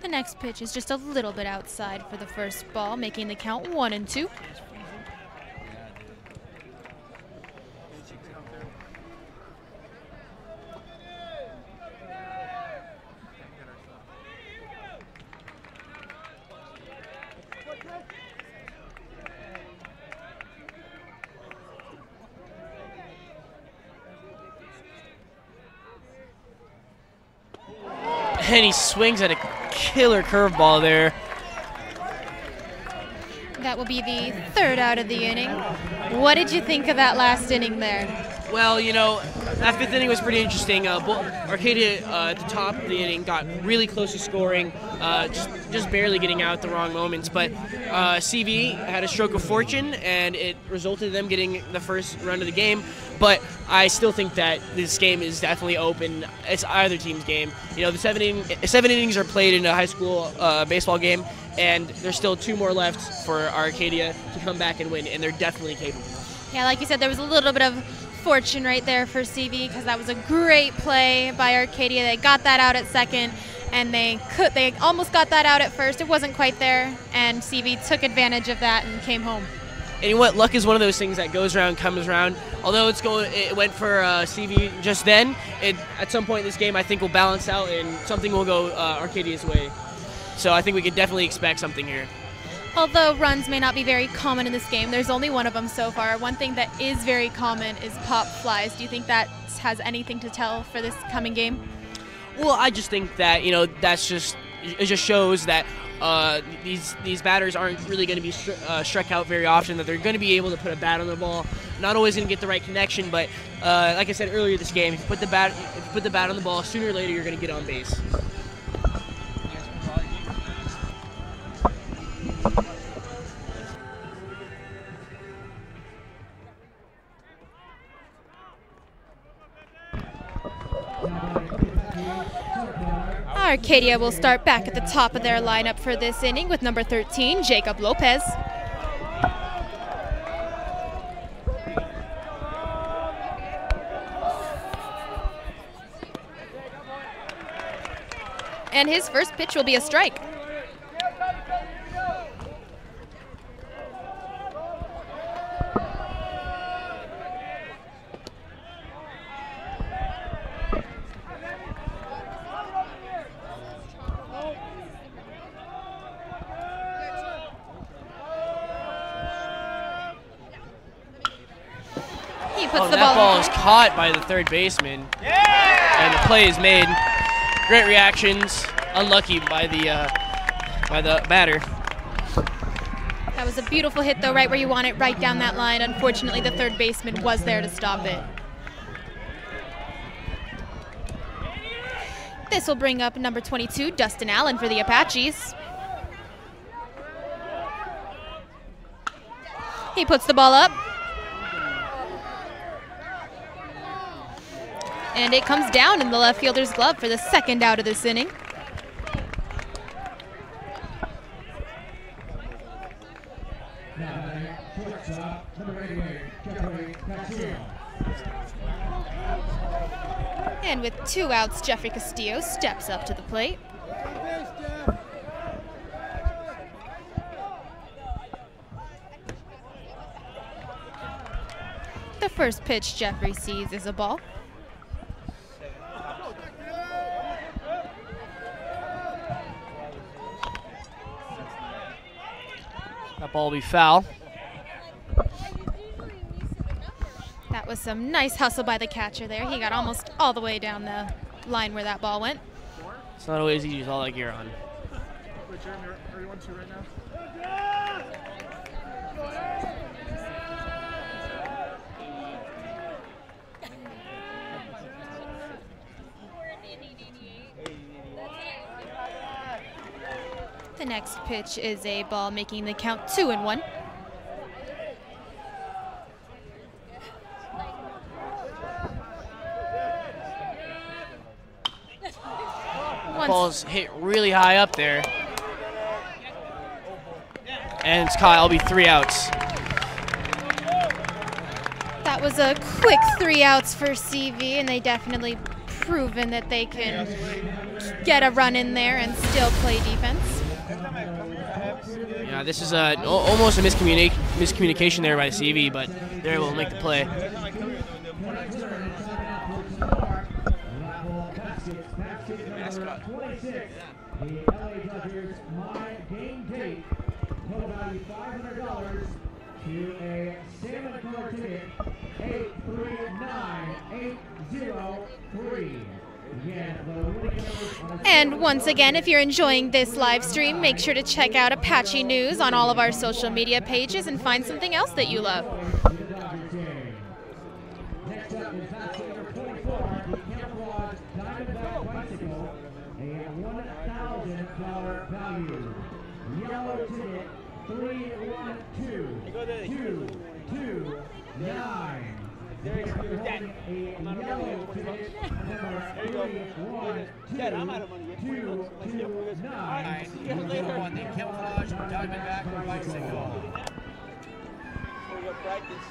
The next pitch is just a little bit outside for the first ball, making the count 1-2.
And he swings at a killer curveball there.
That will be the third out of the inning. What did you think of that last inning there?
Well, you know, that fifth inning was pretty interesting. Arcadia at the top of the inning got really close to scoring, just barely getting out at the wrong moments. But CV had a stroke of fortune, and it resulted in them getting the first run of the game. But I still think that this game is definitely open. It's either team's game. You know, the seven innings are played in a high school baseball game, and there's still 2 more left for Arcadia to come back and win, and they're definitely capable.
Yeah, like you said, there was a little bit of fortune right there for CV because that was a great play by Arcadia. They got that out at second, and they almost got that out at first. It wasn't quite there, and CV took advantage of that and came home.
And you know what? Luck is one of those things that goes around, comes around. Although it went for CV just then, at some point in this game, I think will balance out and something will go Arcadia's way. So I think we could definitely expect something here.
Although runs may not be very common in this game, there's only one of them so far. One thing that is very common is pop flies. Do you think that has anything to tell for this coming game?
Well, I just think that, you know, it just shows that these batters aren't really going to be struck out very often, that they're going to be able to put a bat on the ball. Not always going to get the right connection, but like I said earlier this game, if you put the bat on the ball, sooner or later you're going to get on base.
Arcadia will start back at the top of their lineup for this inning with number 13, Jacob Lopez. And his first pitch will be a strike.
That ball is caught by the third baseman, and the play is made. Great reactions, unlucky by the batter.
That was a beautiful hit, though, right where you want it, right down that line. Unfortunately, the third baseman was there to stop it. This will bring up number 22, Dustin Allen for the Apaches. He puts the ball up. And it comes down in the left fielder's glove for the second out of this inning. And with 2 outs, Jeffrey Castillo steps up to the plate. The first pitch Jeffrey sees is a ball.
That ball will be foul.
That was some nice hustle by the catcher there. He got almost all the way down the line where that ball went.
It's not always easy with all that gear on.
Wait, Jeremy, are you 1-2 right now?
The next pitch is a ball, making the count 2-1.
Ball's hit really high up there. And it's caught. It'll be 3 outs.
That was a quick 3 outs for CV, and they definitely proven that they can get a run in there and still play defense.
Yeah, this is almost a miscommunication there by CV, but they're able to make the play.
Mascot.
The LA Dodgers My Game Date, total value $500 to a salmon color ticket, 839803. Again, the winning numbers on a
And once again, if you're enjoying this live stream, make sure to check out Apache News on all of our social media pages and find something else that you love.
to the Dodgers game. Next up is basket number 24, the camouflage Diamondback bicycle, a $1,000 value. Yellow ticket 312229.
There you go. Dad.
A yellow ticket number
Dad, I'm out of money.
312229.
See you later.
On the camouflage Diamondback bicycle.
We got practice.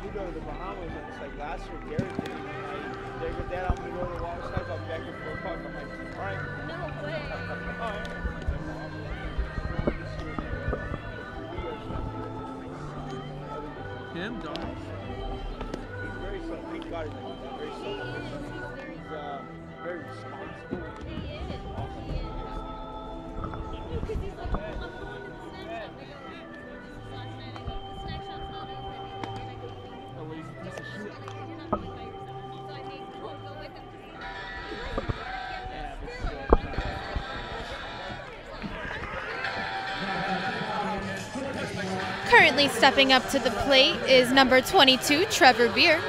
We go to the Bahamas and it's like last year Gary did. They go, Dad, I'm gonna go to the water slides. I'll be back here for a puck. I'm like, all right. No way. All right. Him, Don? He's very self. Thank God he's very self-sufficient. He's very responsible.
Currently stepping up to the plate is number 22, Trevor Beer.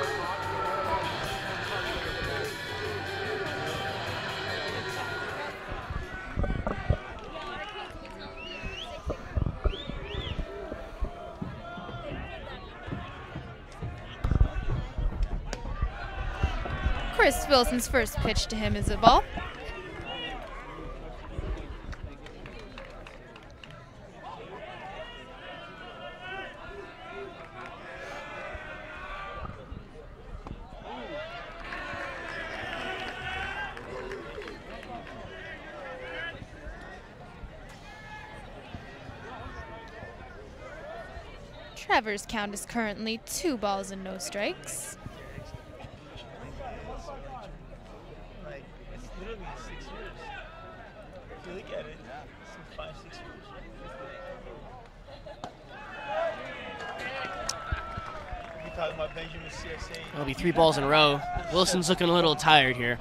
Chris Wilson's first pitch to him is a ball. Trevor's count is currently 2 balls and no strikes.
Like, it's literally 6 years. If you look at it, it's 5, 6 years. You talking about Benjamin CSA?
That'll be 3 balls in a row. Wilson's looking a little tired here.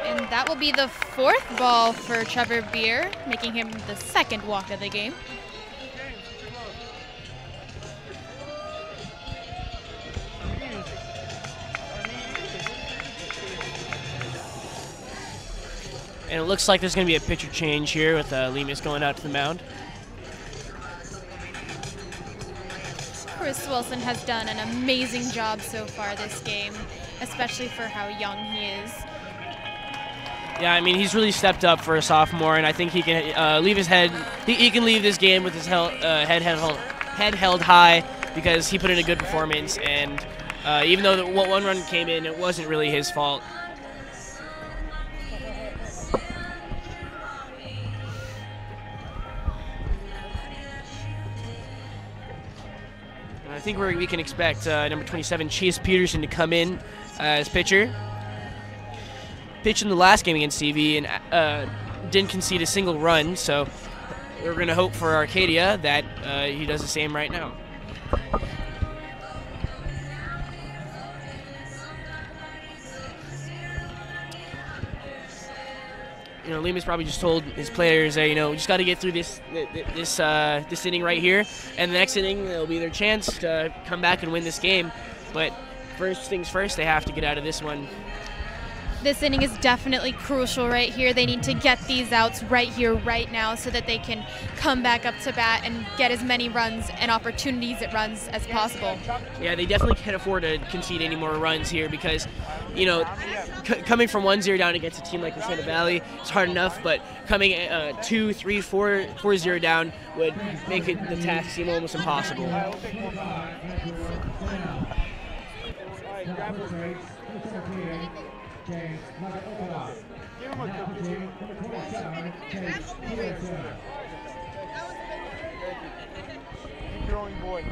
And that will be the 4th ball for Trevor Beer, making him the 2nd walk of the game.
And it looks like there's going to be a pitcher change here with Lemus going out to the mound.
Chris Wilson has done an amazing job so far this game, especially for how young he is.
Yeah, I mean, he's really stepped up for a sophomore, and I think he can leave his head. He can leave this game with his head held high because he put in a good performance. And even though the one run came in, it wasn't really his fault. And I think we can expect number 27, Chase Peterson, to come in as pitcher. Pitched in the last game against CV and didn't concede a single run, so we're going to hope for Arcadia that he does the same right now. You know, Lima's probably just told his players, you know, just got to get through this inning right here, and the next inning it'll be their chance to come back and win this game. But first things first, they have to get out of this one.
This inning is definitely crucial right here. They need to get these outs right here, right now, so that they can come back up to bat and get as many runs and opportunities at runs as possible.
Yeah, they definitely can't afford to concede any more runs here because, you know, coming from 1-0 down against a team like Crescenta Valley is hard enough, but coming 2, 3, 4, 4-0 down would make the task seem almost impossible.
Keep throwing, boy.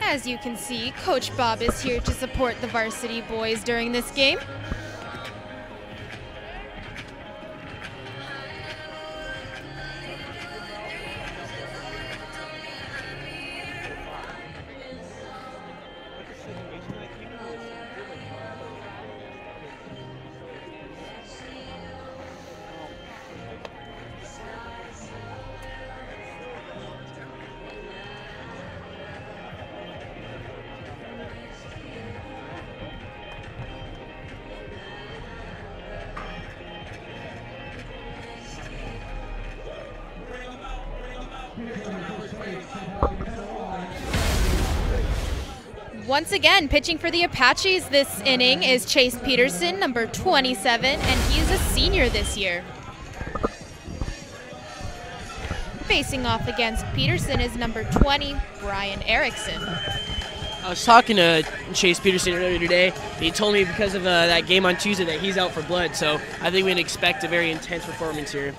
As you can see, Coach Bob is here to support the varsity boys during this game. Once again, pitching for the Apaches this inning is Chase Peterson, number 27, and he's a senior this year. Facing off against Peterson is number 20, Brian Erickson.
I was talking to Chase Peterson earlier today. He told me because of that game on Tuesday that he's out for blood, so I think we can expect a very intense performance here.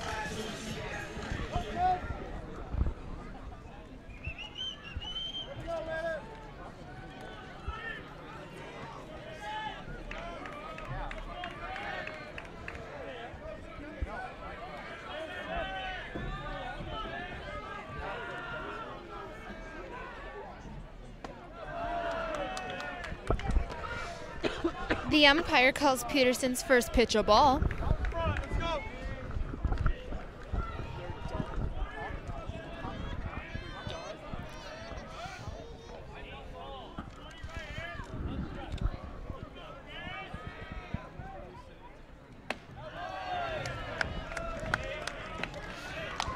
The umpire calls Peterson's first pitch a ball.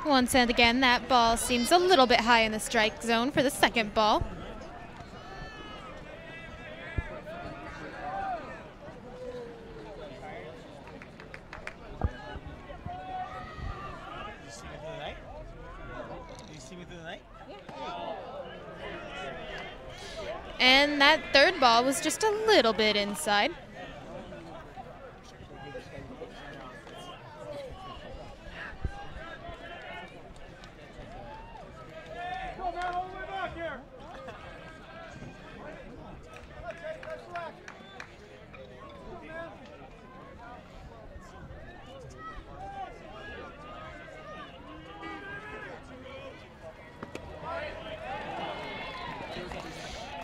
Once and again, that ball seems a little bit high in the strike zone for the second ball. And that third ball was just a little bit inside.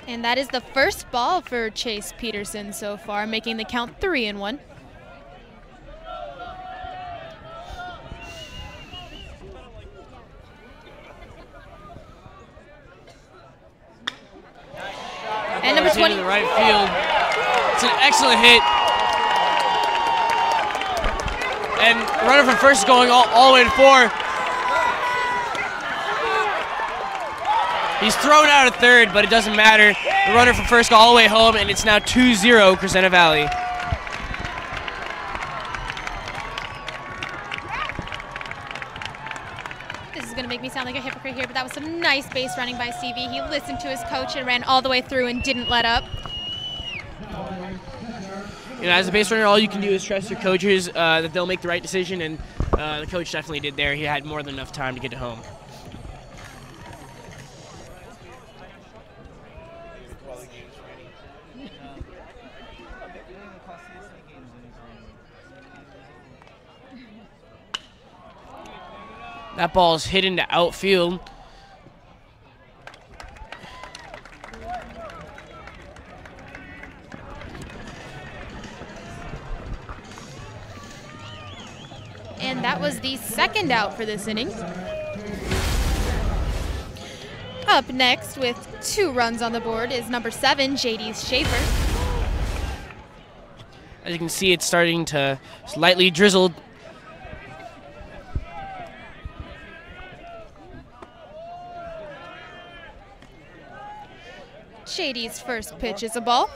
And that is the first ball for Chase Peterson so far, making the count 3-1. And number 20
in the right field. It's an excellent hit. And runner from first is going all the way to 4. He's thrown out at third, but it doesn't matter. The runner from first got all the way home, and it's now 2-0 Crescenta Valley.
This is going to make me sound like a hypocrite here, but that was some nice base running by CV. He listened to his coach and ran all the way through and didn't let up.
You know, as a base runner, all you can do is trust your coaches that they'll make the right decision, and the coach definitely did there. He had more than enough time to get to home. That ball's hit into outfield.
that was the second out for this inning. Up next with 2 runs on the board is number 7, JD Schaefer.
As you can see, it's starting to slightly drizzle.
JD's first pitch is a ball.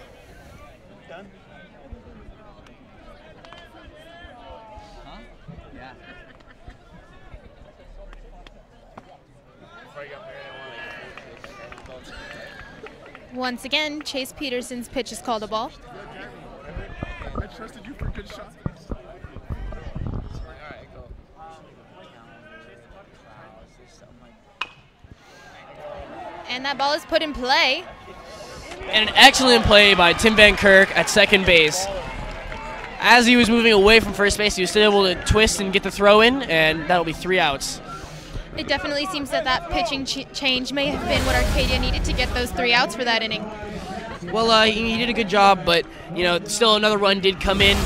Once again, Chase Peterson's pitch is called a ball.
I trusted you for good shots.
And that ball is put in play.
And an excellent play by Tim Van Kirk at second base. As he was moving away from first base, he was still able to twist and get the throw in, and that'll be 3 outs.
It definitely seems that that pitching change may have been what Arcadia needed to get those 3 outs for that inning.
Well, he did a good job, but still another run did come in,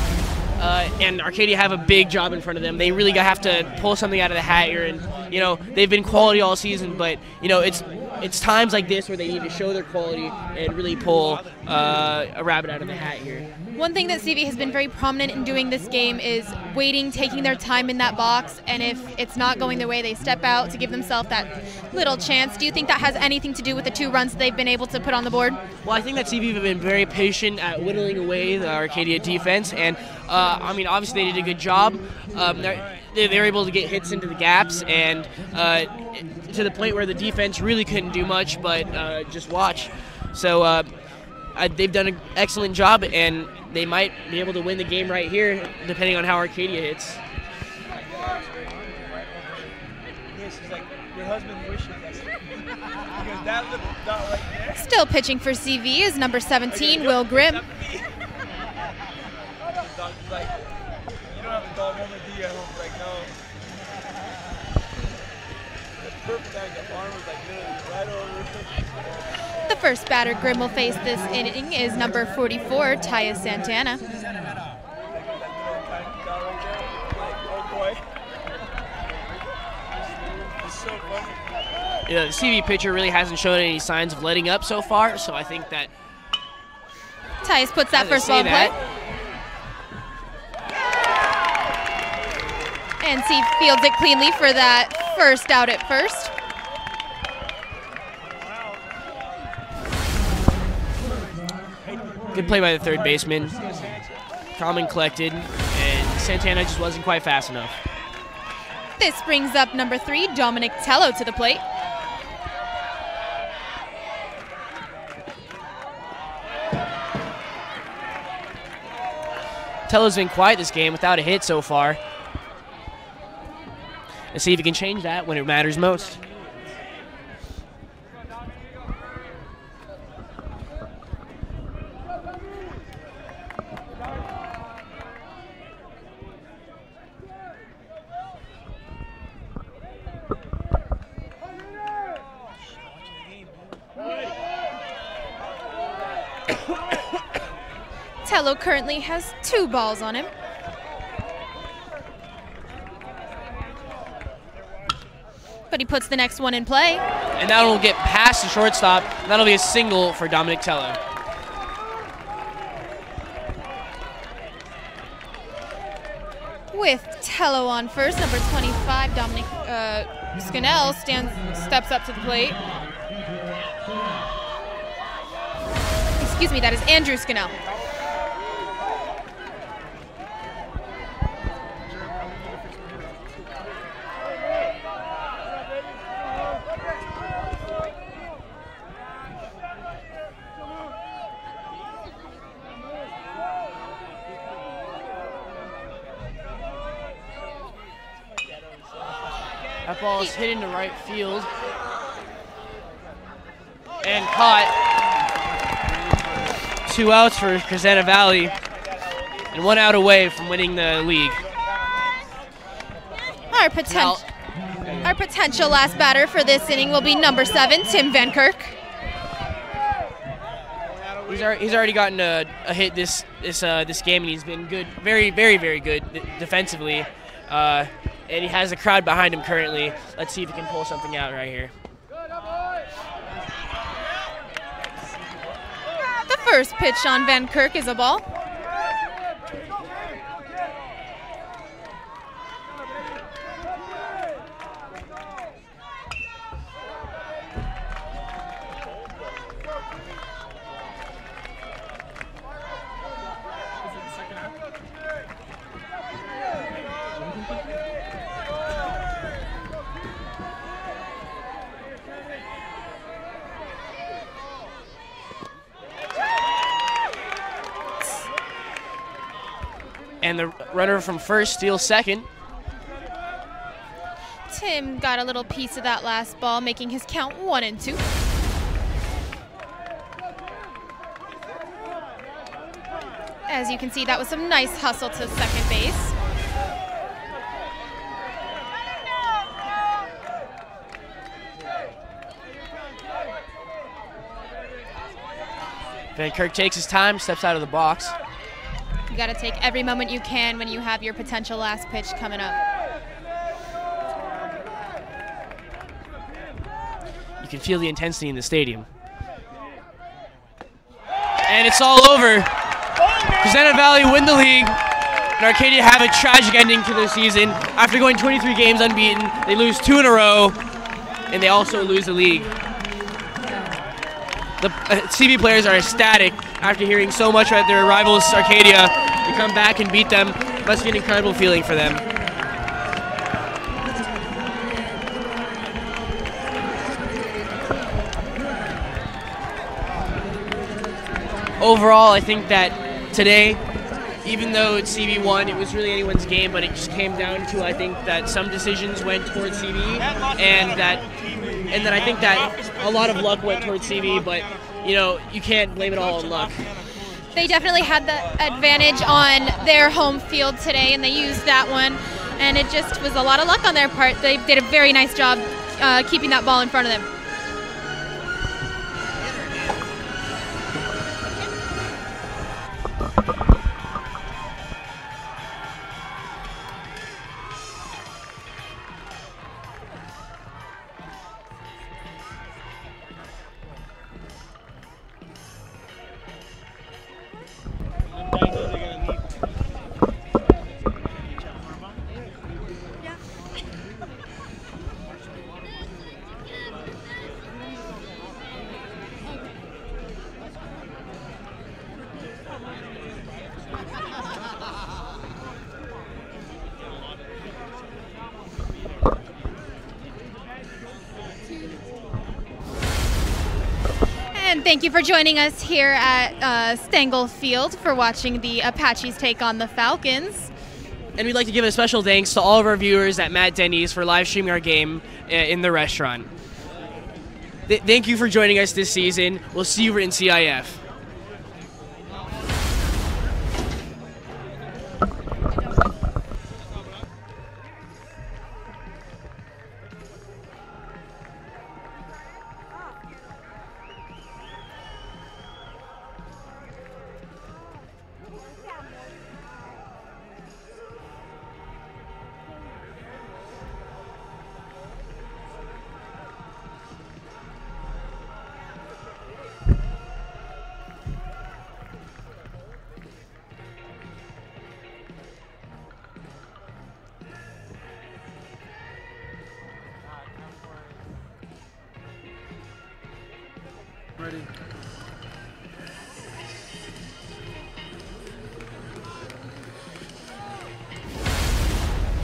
and Arcadia have a big job in front of them. They really have to pull something out of the hat here, and they've been quality all season, but it's times like this where they need to show their quality and really pull a rabbit out of the hat here.
One thing that CV has been very prominent in doing this game is waiting, taking their time in that box, and if it's not going their way, they step out to give themselves that little chance. Do you think that has anything to do with the 2 runs they've been able to put on the board?
Well, I think that CV have been very patient at whittling away the Arcadia defense, and obviously they did a good job. They're able to get hits into the gaps, and to the point where the defense really couldn't do much but just watch. So they've done an excellent job, and they might be able to win the game right here, depending on how Arcadia hits.
This is like your husband wishes that's because that little dot right there.
Still pitching for CV is number 17, Will Grimm.
Like, you don't have a dog moment, do you? At home? Like, no. It's perfect. Like, the arm was like literally right over.
The first batter Grimm will face this inning is number 44, Tyus Santana.
The CV pitcher really hasn't shown any signs of letting up so far, so I think that
Tyus puts that first ball in play. And he fields it cleanly for that first out at first.
Good play by the third baseman. Calm and collected, and Santana just wasn't quite fast enough.
This brings up number 3, Dominic Tello, to the plate.
Tello's been quiet this game without a hit so far. Let's see if he can change that when it matters most.
Tello currently has 2 balls on him. But he puts the next one in play.
And that'll get past the shortstop. That'll be a single for Dominic Tello.
With Tello on first, number 25, Dominic Scannell steps up to the plate. Excuse me, that is Andrew Scannell.
That ball is hit into right field and caught. 2 outs for Crescenta Valley and 1 out away from winning the league.
Our potential last batter for this inning will be number 7, Tim Van Kirk.
He's already gotten a hit this game, and he's been good, very, very, very good defensively. and he has a crowd behind him currently. Let's see if he can pull something out right here.
The first pitch on Van Kirk is a ball.
And the runner from first steals second.
Tim got a little piece of that last ball, making his count 1-2. As you can see, that was some nice hustle to second base.
Van Kirk takes his time, steps out of the box.
You got to take every moment you can when you have your potential last pitch coming up.
You can feel the intensity in the stadium. And it's all over. Crescenta Valley win the league, and Arcadia have a tragic ending to the season. After going 23 games unbeaten, they lose 2 in a row, and they also lose the league. The CV players are ecstatic after hearing so much about their rivals, Arcadia. To come back and beat them must be an incredible feeling for them. Overall, I think that today, even though it's CV won, it was really anyone's game, but it just came down to, I think, that some decisions went towards CV, and that I think that a lot of luck went towards CV, but you know, you can't blame it all on luck.
They definitely had the advantage on their home field today, and they used that one, and it just was a lot of luck on their part. They did a very nice job keeping that ball in front of them. And thank you for joining us here at Stengel Field for watching the Apaches take on the Falcons.
And we'd like to give a special thanks to all of our viewers at Matt Denny's for live streaming our game in the restaurant. Thank you for joining us this season. We'll see you in CIF.
Ready.